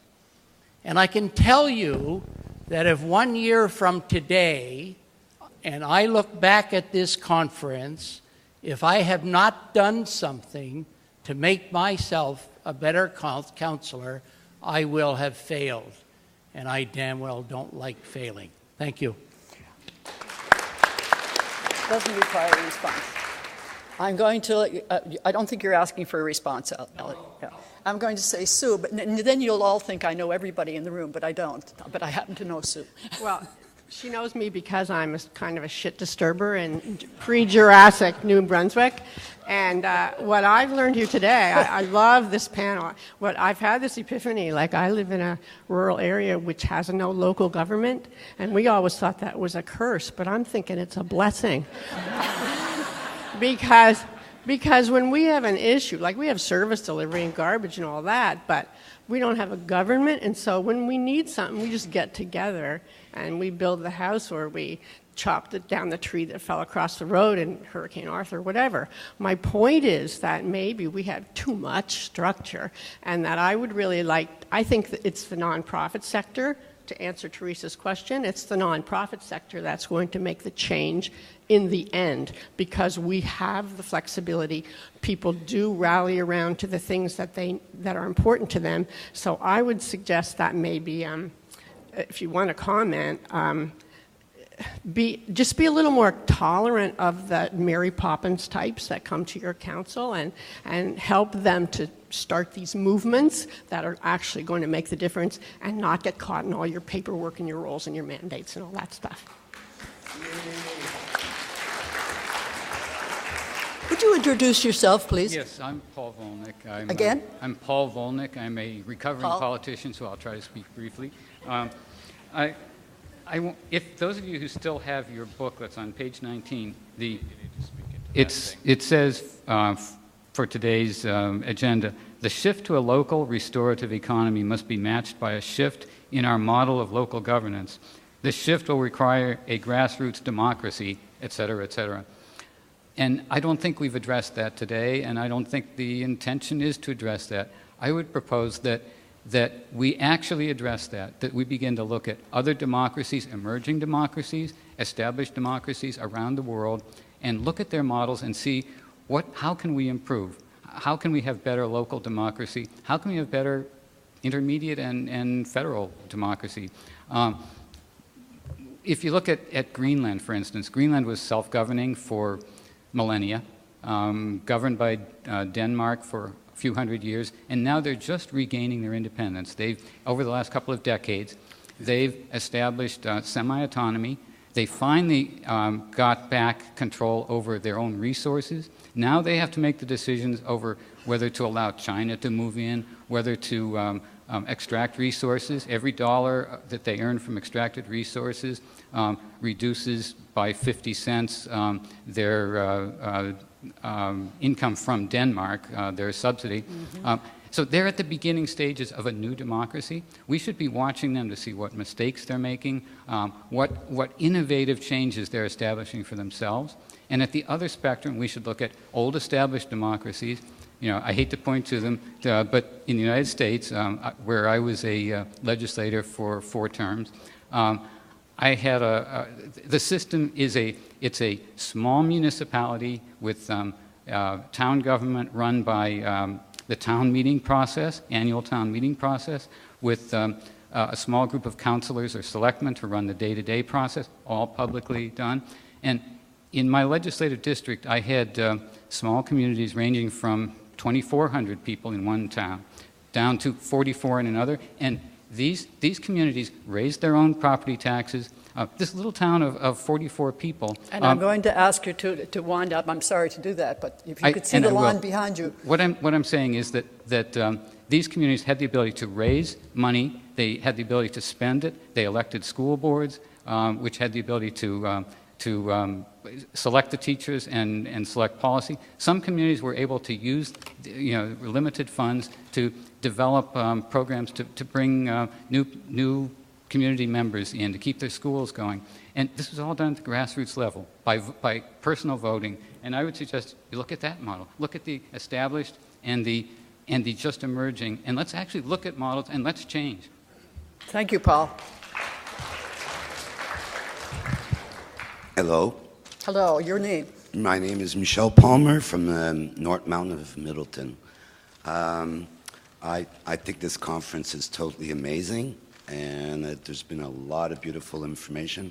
And I can tell you that if 1 year from today, and I look back at this conference, if I have not done something to make myself a better counselor, I will have failed. And I damn well don't like failing. Thank you. Doesn't require a response. I'm going to, I don't think you're asking for a response, Elliot. Yeah. I'm going to say Sue, but then you'll all think I know everybody in the room, but I don't. But I happen to know Sue. Well, she knows me because I'm kind of a shit disturber in pre-Jurassic New Brunswick. And what I've learned here today, I love this panel. I've had this epiphany, like I live in a rural area which has no local government, and we always thought that was a curse, but I'm thinking it's a blessing. Because when we have an issue, like we have service delivery and garbage and all that, but we don't have a government, and so when we need something, we just get together and we build the house, or we chopped it down the tree that fell across the road in Hurricane Arthur, whatever. My point is that maybe we have too much structure, and that I would really like, I think that it's the nonprofit sector, to answer Teresa's question, it's the nonprofit sector that's going to make the change in the end, because we have the flexibility. People do rally around to the things that are important to them. So I would suggest that maybe, if you want to comment, just be a little more tolerant of the Mary Poppins types that come to your council, and help them to start these movements that are actually going to make the difference, and not get caught in all your paperwork and your roles and your mandates and all that stuff. Would you introduce yourself, please? Yes, I'm Paul Volnick. I'm Paul Volnick. I'm a recovering politician, so I'll try to speak briefly. If those of you who still have your booklets on page 19, it says for today's agenda, the shift to a local restorative economy must be matched by a shift in our model of local governance. This shift will require a grassroots democracy, et cetera, et cetera. And I don't think we've addressed that today, and I don't think the intention is to address that. I would propose that we actually address that we begin to look at other democracies, emerging democracies, established democracies around the world, and look at their models and see how can we improve? How can we have better local democracy? How can we have better intermediate and federal democracy? If you look at Greenland, for instance, Greenland was self-governing for millennia, governed by Denmark for a few hundred years, and now they're just regaining their independence. Over the last couple of decades, they've established semi-autonomy. They finally got back control over their own resources. Now they have to make the decisions over whether to allow China to move in, whether to extract resources. Every dollar that they earn from extracted resources reduces by 50 cents their income from Denmark, their subsidy. Mm-hmm. So they're at the beginning stages of a new democracy. We should be watching them to see what mistakes they're making, what innovative changes they're establishing for themselves. And at the other spectrum, we should look at old established democracies. I hate to point to them, but in the United States, where I was a legislator for 4 terms, I had the system is it's a small municipality with town government run by the town meeting process, annual town meeting process, with a small group of councilors or selectmen to run the day-to-day process, all publicly done. And in my legislative district, I had small communities ranging from 2,400 people in one town down to 44 in another, and these communities raised their own property taxes. This little town of 44 people. And I'm going to ask you to wind up. I'm sorry to do that, but if you could see the lawn behind you. What I'm saying is that these communities had the ability to raise money. They had the ability to spend it. They elected school boards, which had the ability to select the teachers and select policy. Some communities were able to use limited funds to develop programs to bring new community members in, to keep their schools going. And this was all done at the grassroots level by personal voting. And I would suggest you look at that model. Look at the established and the just emerging, and let's actually look at models and let's change. Thank you, Paul. Hello. Hello, your name? My name is Michelle Palmer from the North Mountain of Middleton. I think this conference is totally amazing, and that there's been a lot of beautiful information.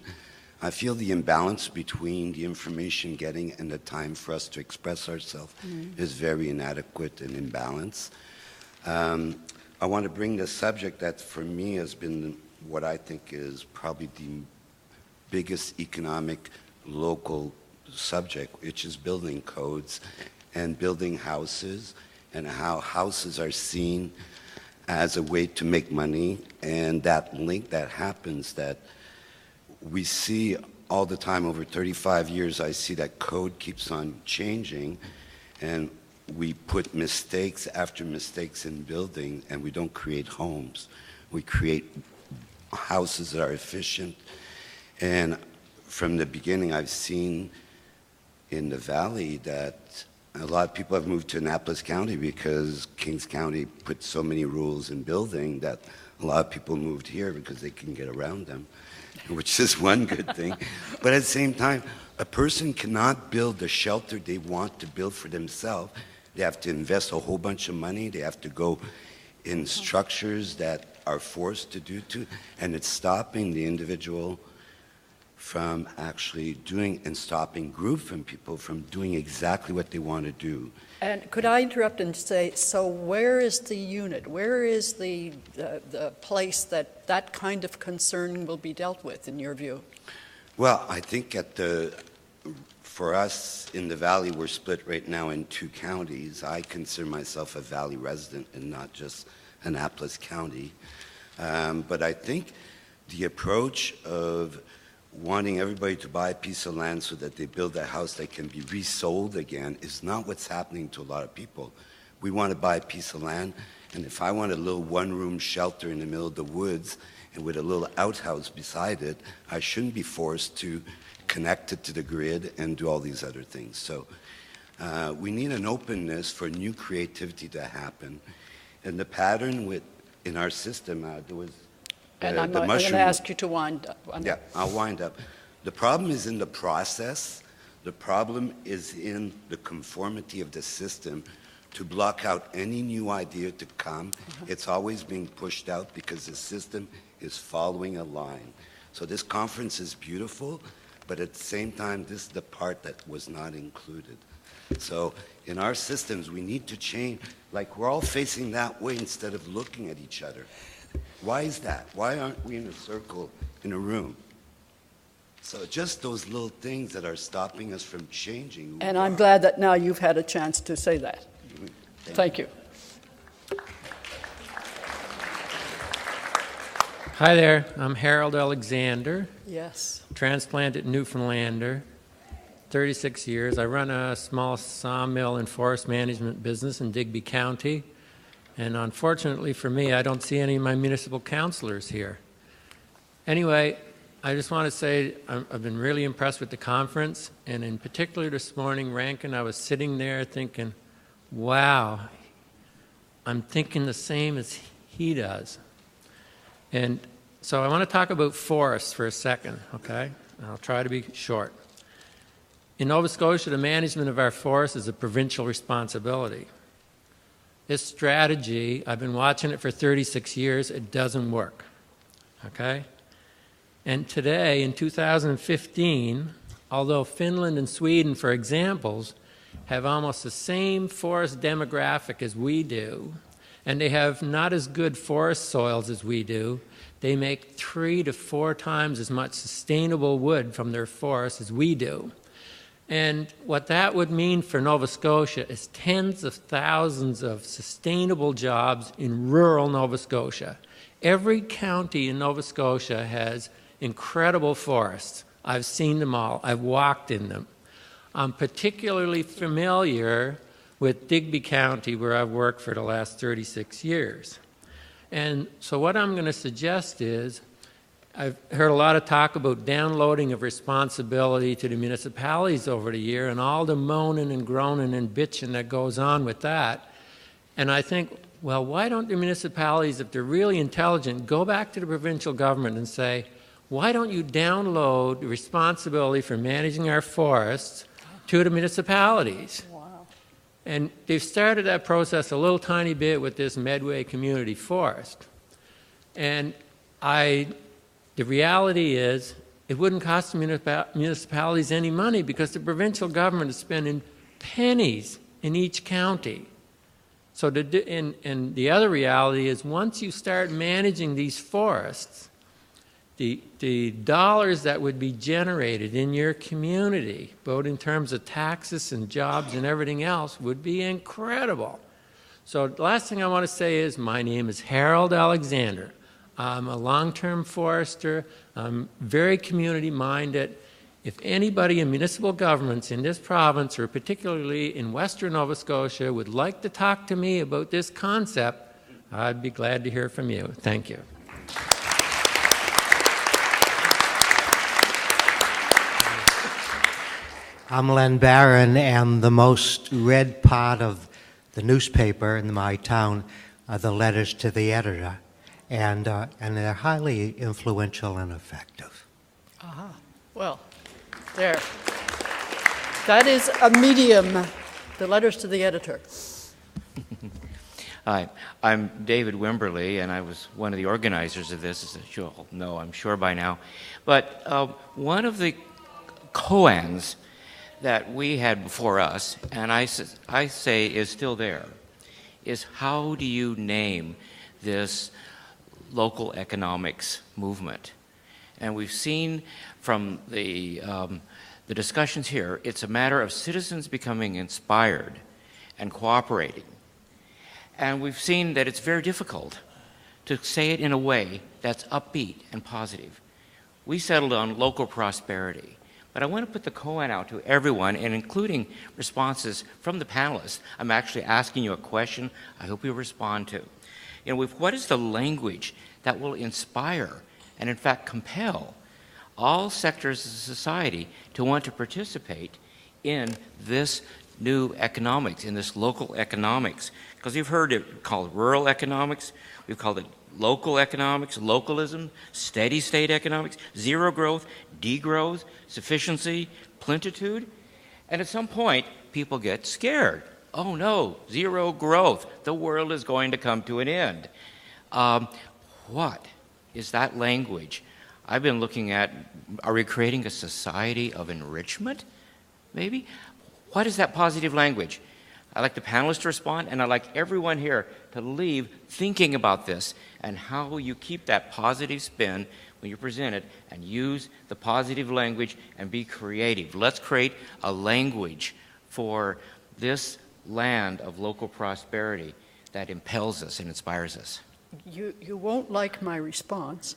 I feel the imbalance between the information getting and the time for us to express ourselves is very inadequate and imbalanced. I want to bring the subject that for me has been what I think is probably the biggest economic local subject, which is building codes and building houses, and how houses are seen as a way to make money, and that link that happens that we see all the time. Over 35 years, I see that code keeps on changing, and we put mistakes after mistakes in building, and we don't create homes. We create houses that are efficient. And from the beginning, I've seen in the valley that a lot of people have moved to Annapolis County because Kings County put so many rules in building that a lot of people moved here because they can get around them, which is one good thing. But at the same time, a person cannot build the shelter they want to build for themselves. They have to invest a whole bunch of money. They have to go in structures that are forced to do to, and it's stopping the individual from actually doing and stopping groups and people from doing exactly what they want to do. And could I interrupt and say, so where is the unit? Where is the place that kind of concern will be dealt with, in your view? Well, I think For us in the Valley, we're split right now in 2 counties. I consider myself a Valley resident and not just Annapolis County. But I think the approach of wanting everybody to buy a piece of land so that they build a house that can be resold again is not what's happening to a lot of people. We want to buy a piece of land, and if I want a little one-room shelter in the middle of the woods and with a little outhouse beside it, I shouldn't be forced to connect it to the grid and do all these other things. So we need an openness for new creativity to happen. And the pattern in our system, there was and I'm going to ask you to wind up. Yeah, I'll wind up. The problem is in the process. The problem is in the conformity of the system to block out any new idea to come. It's always being pushed out because the system is following a line. So this conference is beautiful, but at the same time, this is the part that was not included. So in our systems, we need to change. Like, we're all facing that way instead of looking at each other. Why is that? Why aren't we in a circle in a room? So just those little things that are stopping us from changing. And I'm glad that now you've had a chance to say that. Thank you. Hi there, I'm Harold Alexander. Yes. Transplanted Newfoundlander, 36 years. I run a small sawmill and forest management business in Digby County. And unfortunately for me, I don't see any of my municipal councilors here. Anyway, I just want to say I've been really impressed with the conference. And in particular this morning, Rankin, I was sitting there thinking, wow, I'm thinking the same as he does. And so I want to talk about forests for a second, okay? I'll try to be short. In Nova Scotia, the management of our forests is a provincial responsibility. This strategy, I've been watching it for 36 years, it doesn't work, okay? And today, in 2015, although Finland and Sweden, for examples, have almost the same forest demographic as we do, and they have not as good forest soils as we do, they make 3 to 4 times as much sustainable wood from their forests as we do. And what that would mean for Nova Scotia is tens of thousands of sustainable jobs in rural Nova Scotia. Every county in Nova Scotia has incredible forests. I've seen them all. I've walked in them. I'm particularly familiar with Digby County, where I've worked for the last 36 years. And so what I'm going to suggest is, I've heard a lot of talk about downloading of responsibility to the municipalities over the year and all the moaning and groaning and bitching that goes on with that. And I think, well, why don't the municipalities, if they're really intelligent, go back to the provincial government and say, why don't you download the responsibility for managing our forests to the municipalities? Wow. And they've started that process a little tiny bit with this Medway Community Forest. And the reality is, it wouldn't cost the municipalities any money because the provincial government is spending pennies in each county. So and the other reality is, once you start managing these forests, the dollars that would be generated in your community, both in terms of taxes and jobs and everything else, would be incredible. So the last thing I want to say is, my name is Harold Alexander. I'm a long-term forester. I'm very community-minded. If anybody in municipal governments in this province, or particularly in Western Nova Scotia, would like to talk to me about this concept, I'd be glad to hear from you. Thank you. I'm Len Barron, and the most read part of the newspaper in my town are the letters to the editor, and they're highly influential and effective. Uh-huh. Well, there. That is a medium, the letters to the editor. Hi, I'm David Wimberly, and I was one of the organizers of this, as you all know, I'm sure by now. But one of the koans that we had before us, and I say is still there, is how do you name this local economics movement? And we've seen from the the discussions here, it's a matter of citizens becoming inspired and cooperating. And we've seen that it's very difficult to say it in a way that's upbeat and positive. We settled on local prosperity. But I want to put the koan out to everyone, and including responses from the panelists. I'm actually asking you a question I hope you'll respond to. You know, what is the language that will inspire and, in fact, compel all sectors of society to want to participate in this new economics, in this local economics? Because you've heard it called rural economics, we've called it local economics, localism, steady state economics, zero growth, degrowth, sufficiency, plenitude. And at some point, people get scared. Oh no, zero growth. The world is going to come to an end. What is that language? I've been looking at, are we creating a society of enrichment, maybe? What is that positive language? I'd like the panelists to respond, and I'd like everyone here to leave thinking about this and how you keep that positive spin when you present it and use the positive language and be creative. Let's create a language for this land of local prosperity that impels us and inspires us. You won't like my response,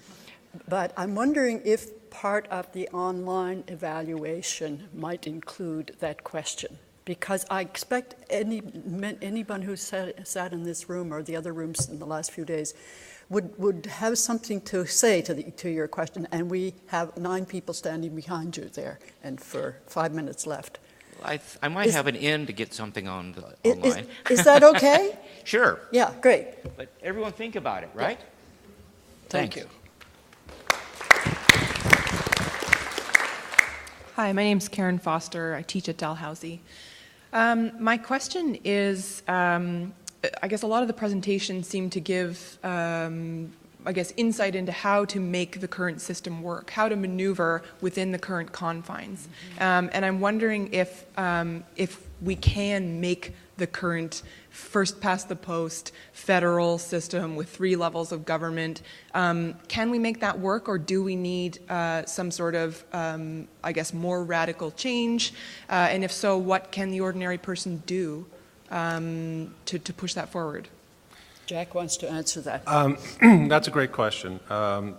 but I'm wondering if part of the online evaluation might include that question. Because I expect anyone who sat in this room or the other rooms in the last few days would have something to say to your question, and we have 9 people standing behind you there, and for 5 minutes left. I might have an in to get something on online. Is that okay? Sure. Yeah, great. But everyone think about it, right? Yeah. Thank you. Hi, my name's Karen Foster. I teach at Dalhousie. My question is, I guess a lot of the presentations seem to give, insight into how to make the current system work, how to maneuver within the current confines. And I'm wondering if we can make the current first past the post federal system with 3 levels of government, can we make that work, or do we need some sort of, more radical change? And if so, what can the ordinary person do to push that forward? Jack wants to answer that. That's a great question. When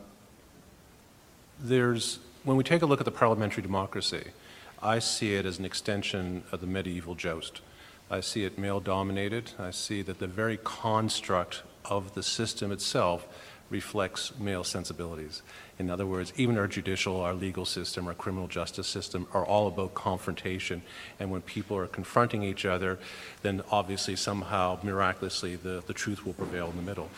we take a look at the parliamentary democracy, I see it as an extension of the medieval joust. I see it male-dominated. I see that the very construct of the system itself reflects male sensibilities. In other words, even our judicial, our legal system, our criminal justice system are all about confrontation. And when people are confronting each other, then obviously somehow, miraculously, the truth will prevail in the middle.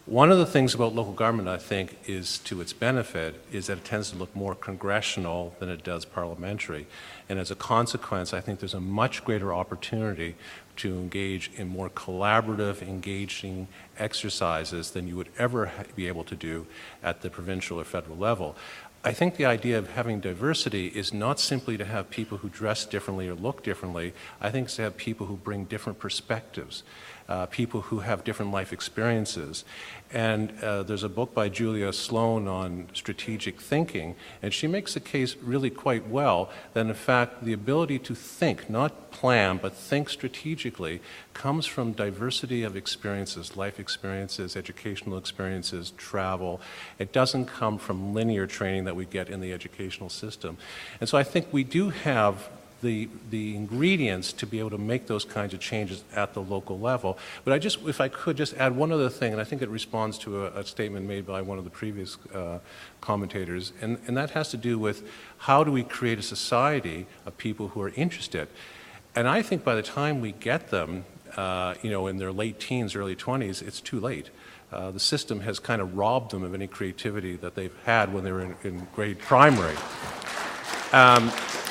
One of the things about local government, I think, is to its benefit, is that it tends to look more congressional than it does parliamentary. And as a consequence, I think there's a much greater opportunity to engage in more collaborative, engaging exercises than you would ever be able to do at the provincial or federal level. I think the idea of having diversity is not simply to have people who dress differently or look differently. I think it's to have people who bring different perspectives, people who have different life experiences. And there's a book by Julia Sloan on strategic thinking, and she makes the case really quite well that in fact the ability to think, not plan, but think strategically comes from diversity of experiences, life experiences, educational experiences, travel. It doesn't come from linear training that we get in the educational system. And so I think we do have the ingredients to be able to make those kinds of changes at the local level. But if I could just add one other thing, and I think it responds to a statement made by one of the previous commentators, and that has to do with how do we create a society of people who are interested. And I think by the time we get them, in their late teens, early 20s, it's too late. The system has kind of robbed them of any creativity that they've had when they were in grade primary.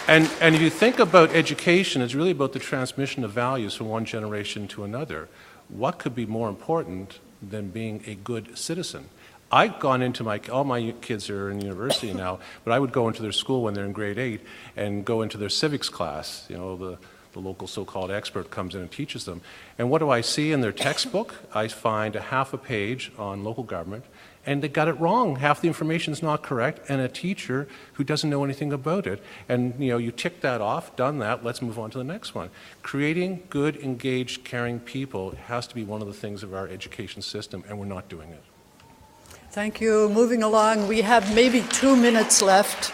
And if you think about education, it's really about the transmission of values from one generation to another. What could be more important than being a good citizen? I've gone into all my kids are in university now, but I would go into their school when they're in grade 8 and go into their civics class. The local so-called expert comes in and teaches them. And what do I see in their textbook? I find a half a page on local government and they got it wrong. Half the information is not correct, and a teacher who doesn't know anything about it. And you tick that off, done that, let's move on to the next one. Creating good, engaged, caring people has to be one of the things of our education system, and we're not doing it. Thank you. Moving along, we have maybe 2 minutes left.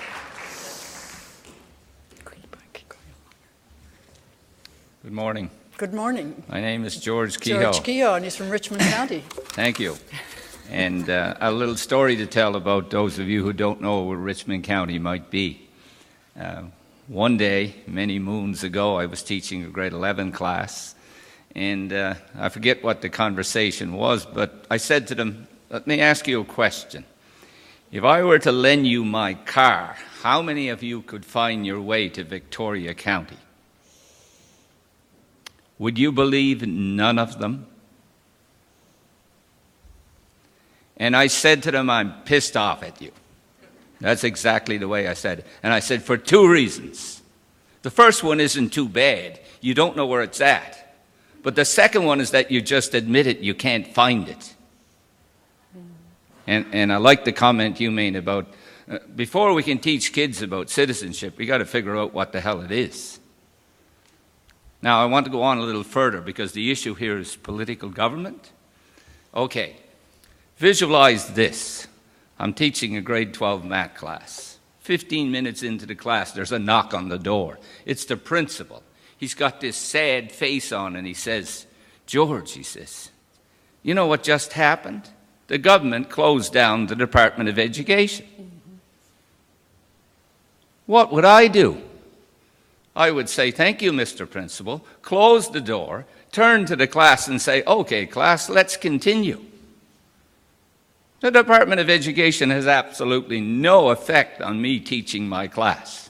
Good morning. Good morning. My name is George Kehoe. George Kehoe, and he's from Richmond County. Thank you. And a little story to tell about those of you who don't know what Richmond County might be. One day, many moons ago, I was teaching a grade 11 class, and I forget what the conversation was, but I said to them, let me ask you a question. If I were to lend you my car, how many of you could find your way to Victoria County? Would you believe none of them? And I said to them, I'm pissed off at you. That's exactly the way I said it. And I said, for 2 reasons. The first one isn't too bad. You don't know where it's at. But the second one is that you just admit it, you can't find it. And I like the comment you made about, before we can teach kids about citizenship, we got to figure out what the hell it is. Now, I want to go on a little further because the issue here is political government. Okay, visualize this. I'm teaching a grade 12 math class. 15 minutes into the class, there's a knock on the door. It's the principal. He's got this sad face on and he says, George, he says, you know what just happened? The government closed down the Department of Education. What would I do? I would say, thank you, Mr. Principal, close the door, turn to the class and say, okay, class, let's continue. The Department of Education has absolutely no effect on me teaching my class.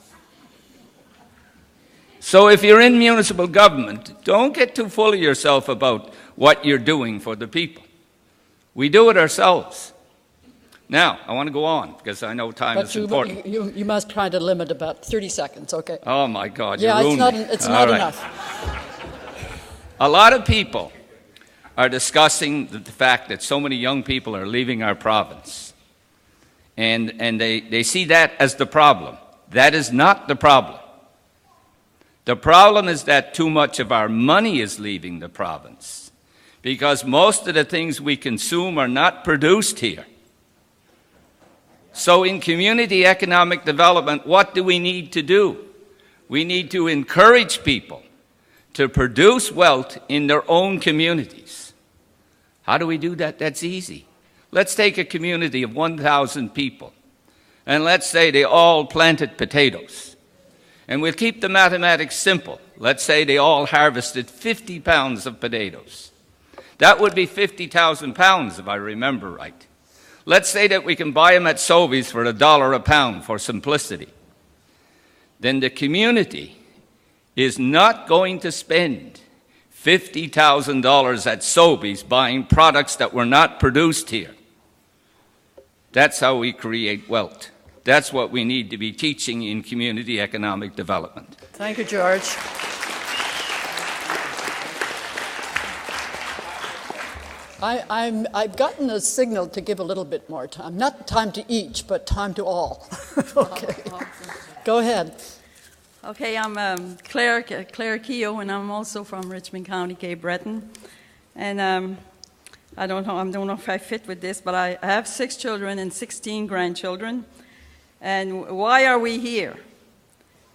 So if you're in municipal government, don't get too full of yourself about what you're doing for the people. We do it ourselves. Now, I want to go on because I know time is important. You must try to limit about 30 seconds, okay? Oh, my God, yeah, you ruined me. It's not right. enough. A lot of people are discussing the fact that so many young people are leaving our province. And they see that as the problem. That is not the problem. The problem is that too much of our money is leaving the province because most of the things we consume are not produced here. So in community economic development, what do we need to do? We need to encourage people to produce wealth in their own communities. How do we do that? That's easy. Let's take a community of 1,000 people, and let's say they all planted potatoes. And we'll keep the mathematics simple. Let's say they all harvested 50 pounds of potatoes. That would be 50,000 pounds, if I remember right. Let's say that we can buy them at Sobeys for $1 a pound for simplicity. Then the community is not going to spend $50,000 at Sobeys buying products that were not produced here. That's how we create wealth. That's what we need to be teaching in community economic development. Thank you, George. I've gotten a signal to give a little bit more time. Not time to each, but time to all. Okay. Go ahead. Okay, I'm Claire Kehoe, and I'm also from Richmond County, Cape Breton. And I don't know if I fit with this, but I have 6 children and 16 grandchildren. And why are we here?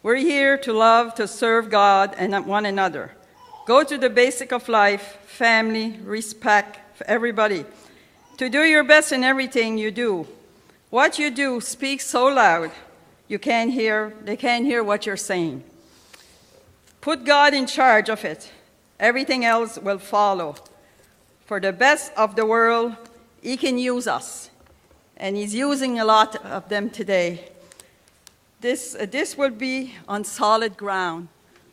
We're here to love, to serve God and one another. Go to the basic of life, family, respect for everybody. To do your best in everything you do. What you do speaks so loud, they can't hear what you're saying. Put God in charge of it. Everything else will follow. For the best of the world, He can use us. And He's using a lot of them today. This will be on solid ground.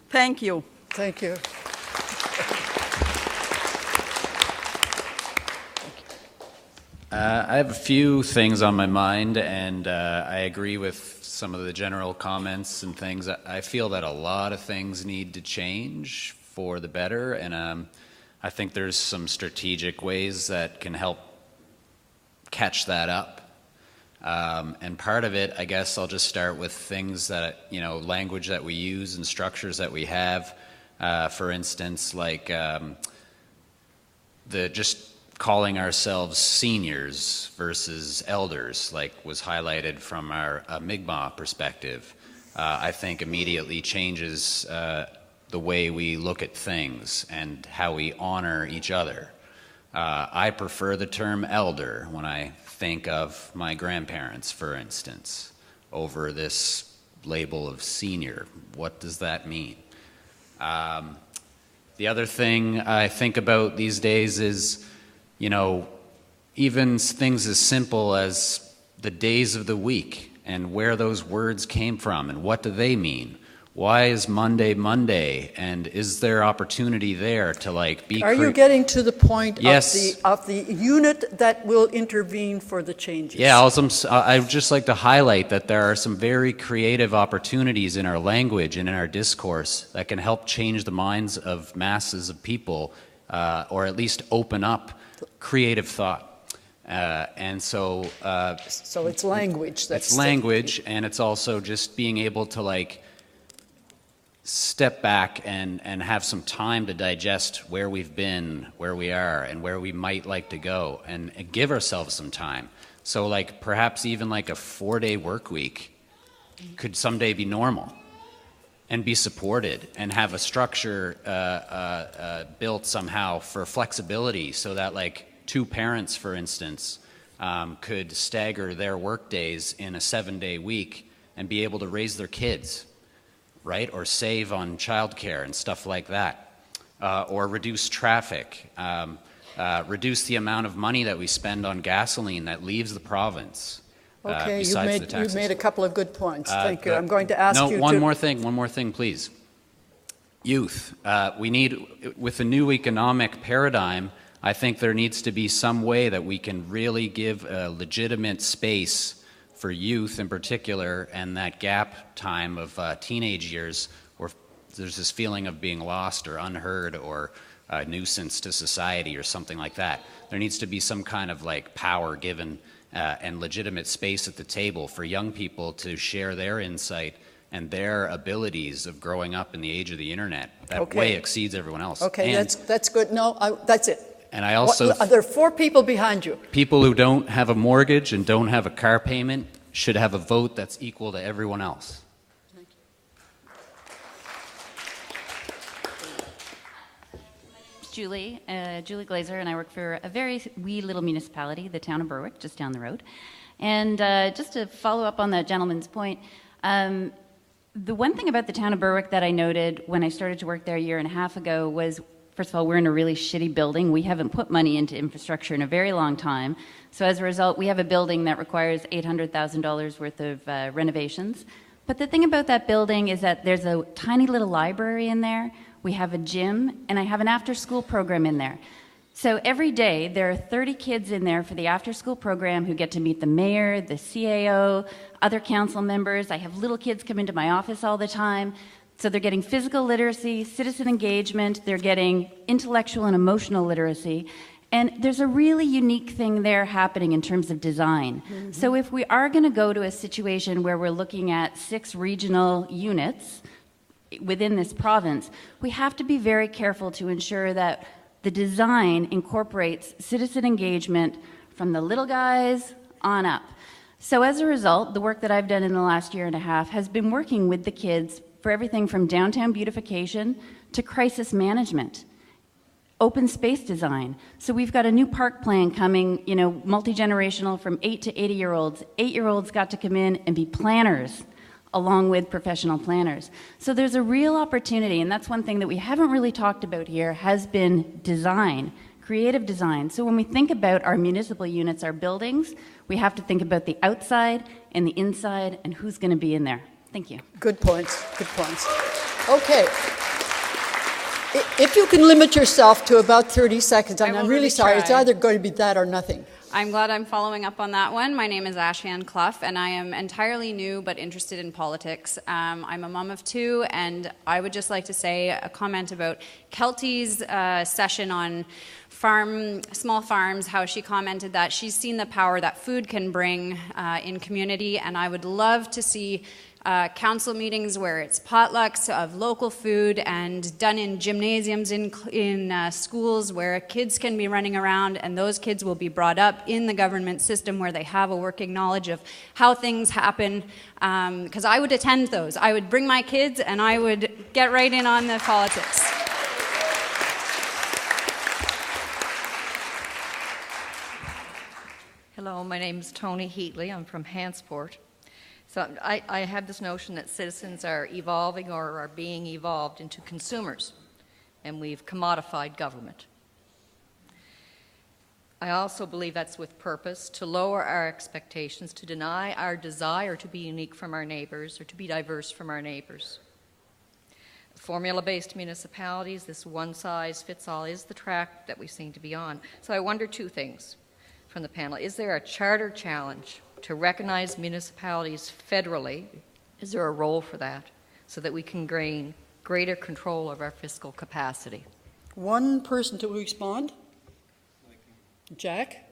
Thank you. Thank you. I have a few things on my mind, and I agree with some of the general comments and things. I feel that a lot of things need to change for the better, and I think there's some strategic ways that can help catch that up. And part of it, I guess I'll just start with things that, language that we use and structures that we have. For instance, like just calling ourselves seniors versus elders, like was highlighted from our Mi'kmaq perspective, I think immediately changes the way we look at things and how we honor each other. I prefer the term elder when I think of my grandparents, for instance, over this label of senior. What does that mean? The other thing I think about these days is, even things as simple as the days of the week and where those words came from and what do they mean. Why is Monday Monday, and is there opportunity there to be? Are you getting to the point yes. of the unit that will intervene for the changes? Yeah, I'd just like to highlight that there are some very creative opportunities in our language and in our discourse that can help change the minds of masses of people, or at least open up creative thought. So it's language. It's language, and it's also just being able to step back and have some time to digest where we've been, where we are, and where we might like to go, and give ourselves some time. So perhaps even a 4-day work week could someday be normal and be supported and have a structure built somehow for flexibility so that 2 parents, for instance, could stagger their work days in a 7-day week and be able to raise their kids, right? Or save on childcare and stuff like that. Or reduce traffic, reduce the amount of money that we spend on gasoline that leaves the province. Okay, you've made a couple of good points. Thank you. I'm going to ask you one more thing, please. Youth. We need, with the new economic paradigm, I think there needs to be some way that we can really give a legitimate space for youth in particular, and that gap time of teenage years where there's this feeling of being lost or unheard or a nuisance to society or something like that. There needs to be some kind of power given and legitimate space at the table for young people to share their insight and their abilities of growing up in the age of the internet. That way exceeds everyone else. Okay, that's good. No, that's it. And I also... There are 4 people behind you. People who don't have a mortgage and don't have a car payment should have a vote that's equal to everyone else. Thank you. Julie Glazer, and I work for a very wee little municipality, the town of Berwick, just down the road. And just to follow up on that gentleman's point, the one thing about the town of Berwick that I noted when I started to work there a year and a half ago was, first of all, we're in a really shitty building. We haven't put money into infrastructure in a very long time. So as a result, we have a building that requires $800,000 worth of renovations. But the thing about that building is that there's a tiny little library in there. We have a gym, and I have an after-school program in there. So every day, there are 30 kids in there for the after-school program who get to meet the mayor, the CAO, other council members. I have little kids come into my office all the time. So they're getting physical literacy, citizen engagement, they're getting intellectual and emotional literacy. And there's a really unique thing there happening in terms of design. Mm-hmm. So if we are going to go to a situation where we're looking at 6 regional units within this province, we have to be very careful to ensure that the design incorporates citizen engagement from the little guys on up. So as a result, the work that I've done in the last year and a half has been working with the kids for everything from downtown beautification to crisis management, open space design. So we've got a new park plan coming, multi-generational from 8 to 80-year-olds. 8-year-olds got to come in and be planners along with professional planners. So there's a real opportunity, and that's one thing that we haven't really talked about here, has been design, creative design. So when we think about our municipal units, our buildings, we have to think about the outside and the inside and who's going to be in there. Thank you. Good points. Good points. Okay. If you can limit yourself to about 30 seconds, and I'm really sorry, it's either going to be that or nothing. I'm glad I'm following up on that one. My name is Ashan Clough, and I am entirely new but interested in politics. I'm a mom of two, and I would just like to say a comment about Kelty's session on small farms, how she commented that she's seen the power that food can bring in community, and I would love to see council meetings where it's potlucks of local food and done in gymnasiums in schools where kids can be running around, and those kids will be brought up in the government system where they have a working knowledge of how things happen, because I would attend those. I would bring my kids and I would get right in on the politics. Hello, my name is Tony Heatley. I'm from Hansport. So I have this notion that citizens are evolving or are being evolved into consumers, and we've commodified government. I also believe that's with purpose, to lower our expectations, to deny our desire to be unique from our neighbors or to be diverse from our neighbors. Formula-based municipalities, this one-size-fits-all is the track that we seem to be on. So I wonder two things from the panel. Is there a charter challenge to recognize municipalities federally? Is there a role for that so that we can gain greater control of our fiscal capacity? One person to respond. Jack?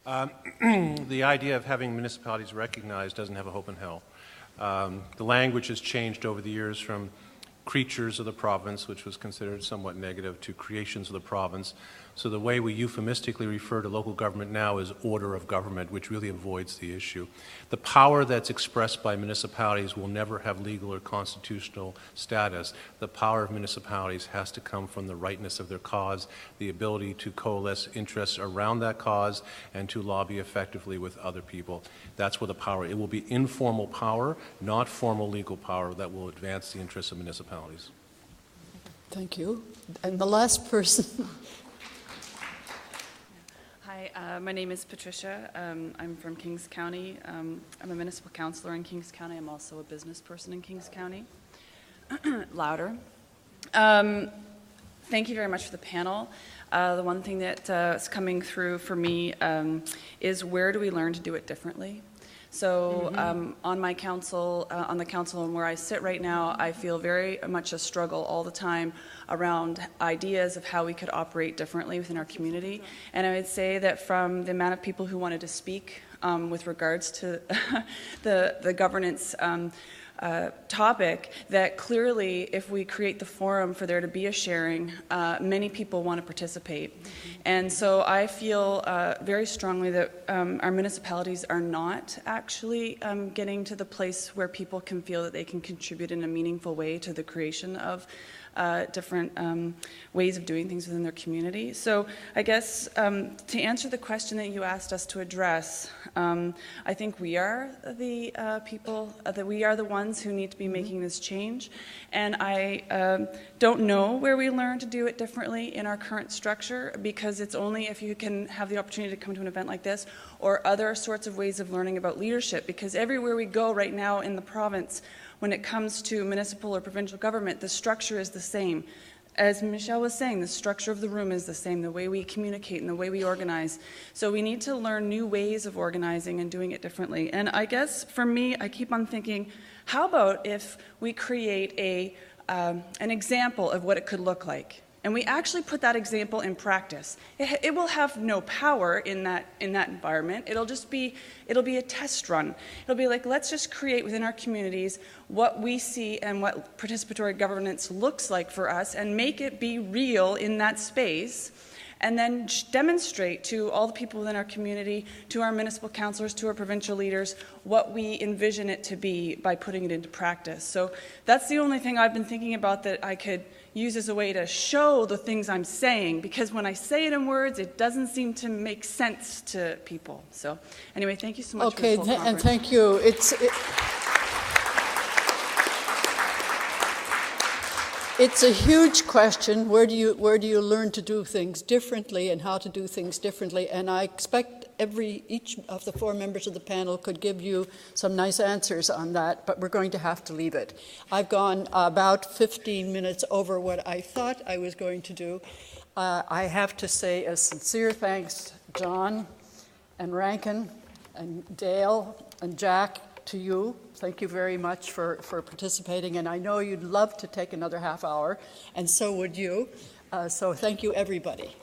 The idea of having municipalities recognized doesn't have a hope in hell. The language has changed over the years from creatures of the province, which was considered somewhat negative, to creations of the province. So the way we euphemistically refer to local government now is order of government, which really avoids the issue. The power that's expressed by municipalities will never have legal or constitutional status. The power of municipalities has to come from the rightness of their cause, the ability to coalesce interests around that cause, and to lobby effectively with other people. That's where the power, it will be informal power, not formal legal power, that will advance the interests of municipalities. Thank you. And the last person. Hi, my name is Patricia. I'm from Kings County. I'm a municipal councilor in Kings County. I'm also a business person in Kings County. Louder. Thank you very much for the panel. The one thing that is coming through for me is where do we learn to do it differently? So on my council, on the council and where I sit right now, I feel very much a struggle all the time around ideas of how we could operate differently within our community. And I would say that from the amount of people who wanted to speak with regards to the governance topic, that clearly if we create the forum for there to be a sharing, many people want to participate. And so I feel very strongly that our municipalities are not actually getting to the place where people can feel that they can contribute in a meaningful way to the creation of different ways of doing things within their community. So I guess to answer the question that you asked us to address, I think we are the people, that we are the ones who need to be making this change. And I don't know where we learn to do it differently in our current structure, because it's only if you can have the opportunity to come to an event like this or other sorts of ways of learning about leadership, because everywhere we go right now in the province, when it comes to municipal or provincial government, the structure is the same. As Michelle was saying, the structure of the room is the same, the way we communicate and the way we organize. So we need to learn new ways of organizing and doing it differently. And I guess for me, I keep on thinking, how about if we create an example of what it could look like? And we actually put that example in practice. It will have no power in that environment. It'll be a test run. It'll be like, let's just create within our communities what we see and what participatory governance looks like for us, and make it be real in that space, and then demonstrate to all the people within our community, to our municipal councillors, to our provincial leaders, what we envision it to be by putting it into practice. So that's the only thing I've been thinking about that I could use as a way to show the things I'm saying, because when I say it in words, it doesn't seem to make sense to people. So anyway, thank you so much for this whole conference. And thank you. It's a huge question. Where do you learn to do things differently and how to do things differently? And I expect each of the four members of the panel could give you some nice answers on that, but we're going to have to leave it. I've gone about 15 minutes over what I thought I was going to do. I have to say a sincere thanks, John and Rankin and Dale and Jack, to you, thank you very much for participating. And I know you'd love to take another half hour, and so would you. So thank you, everybody.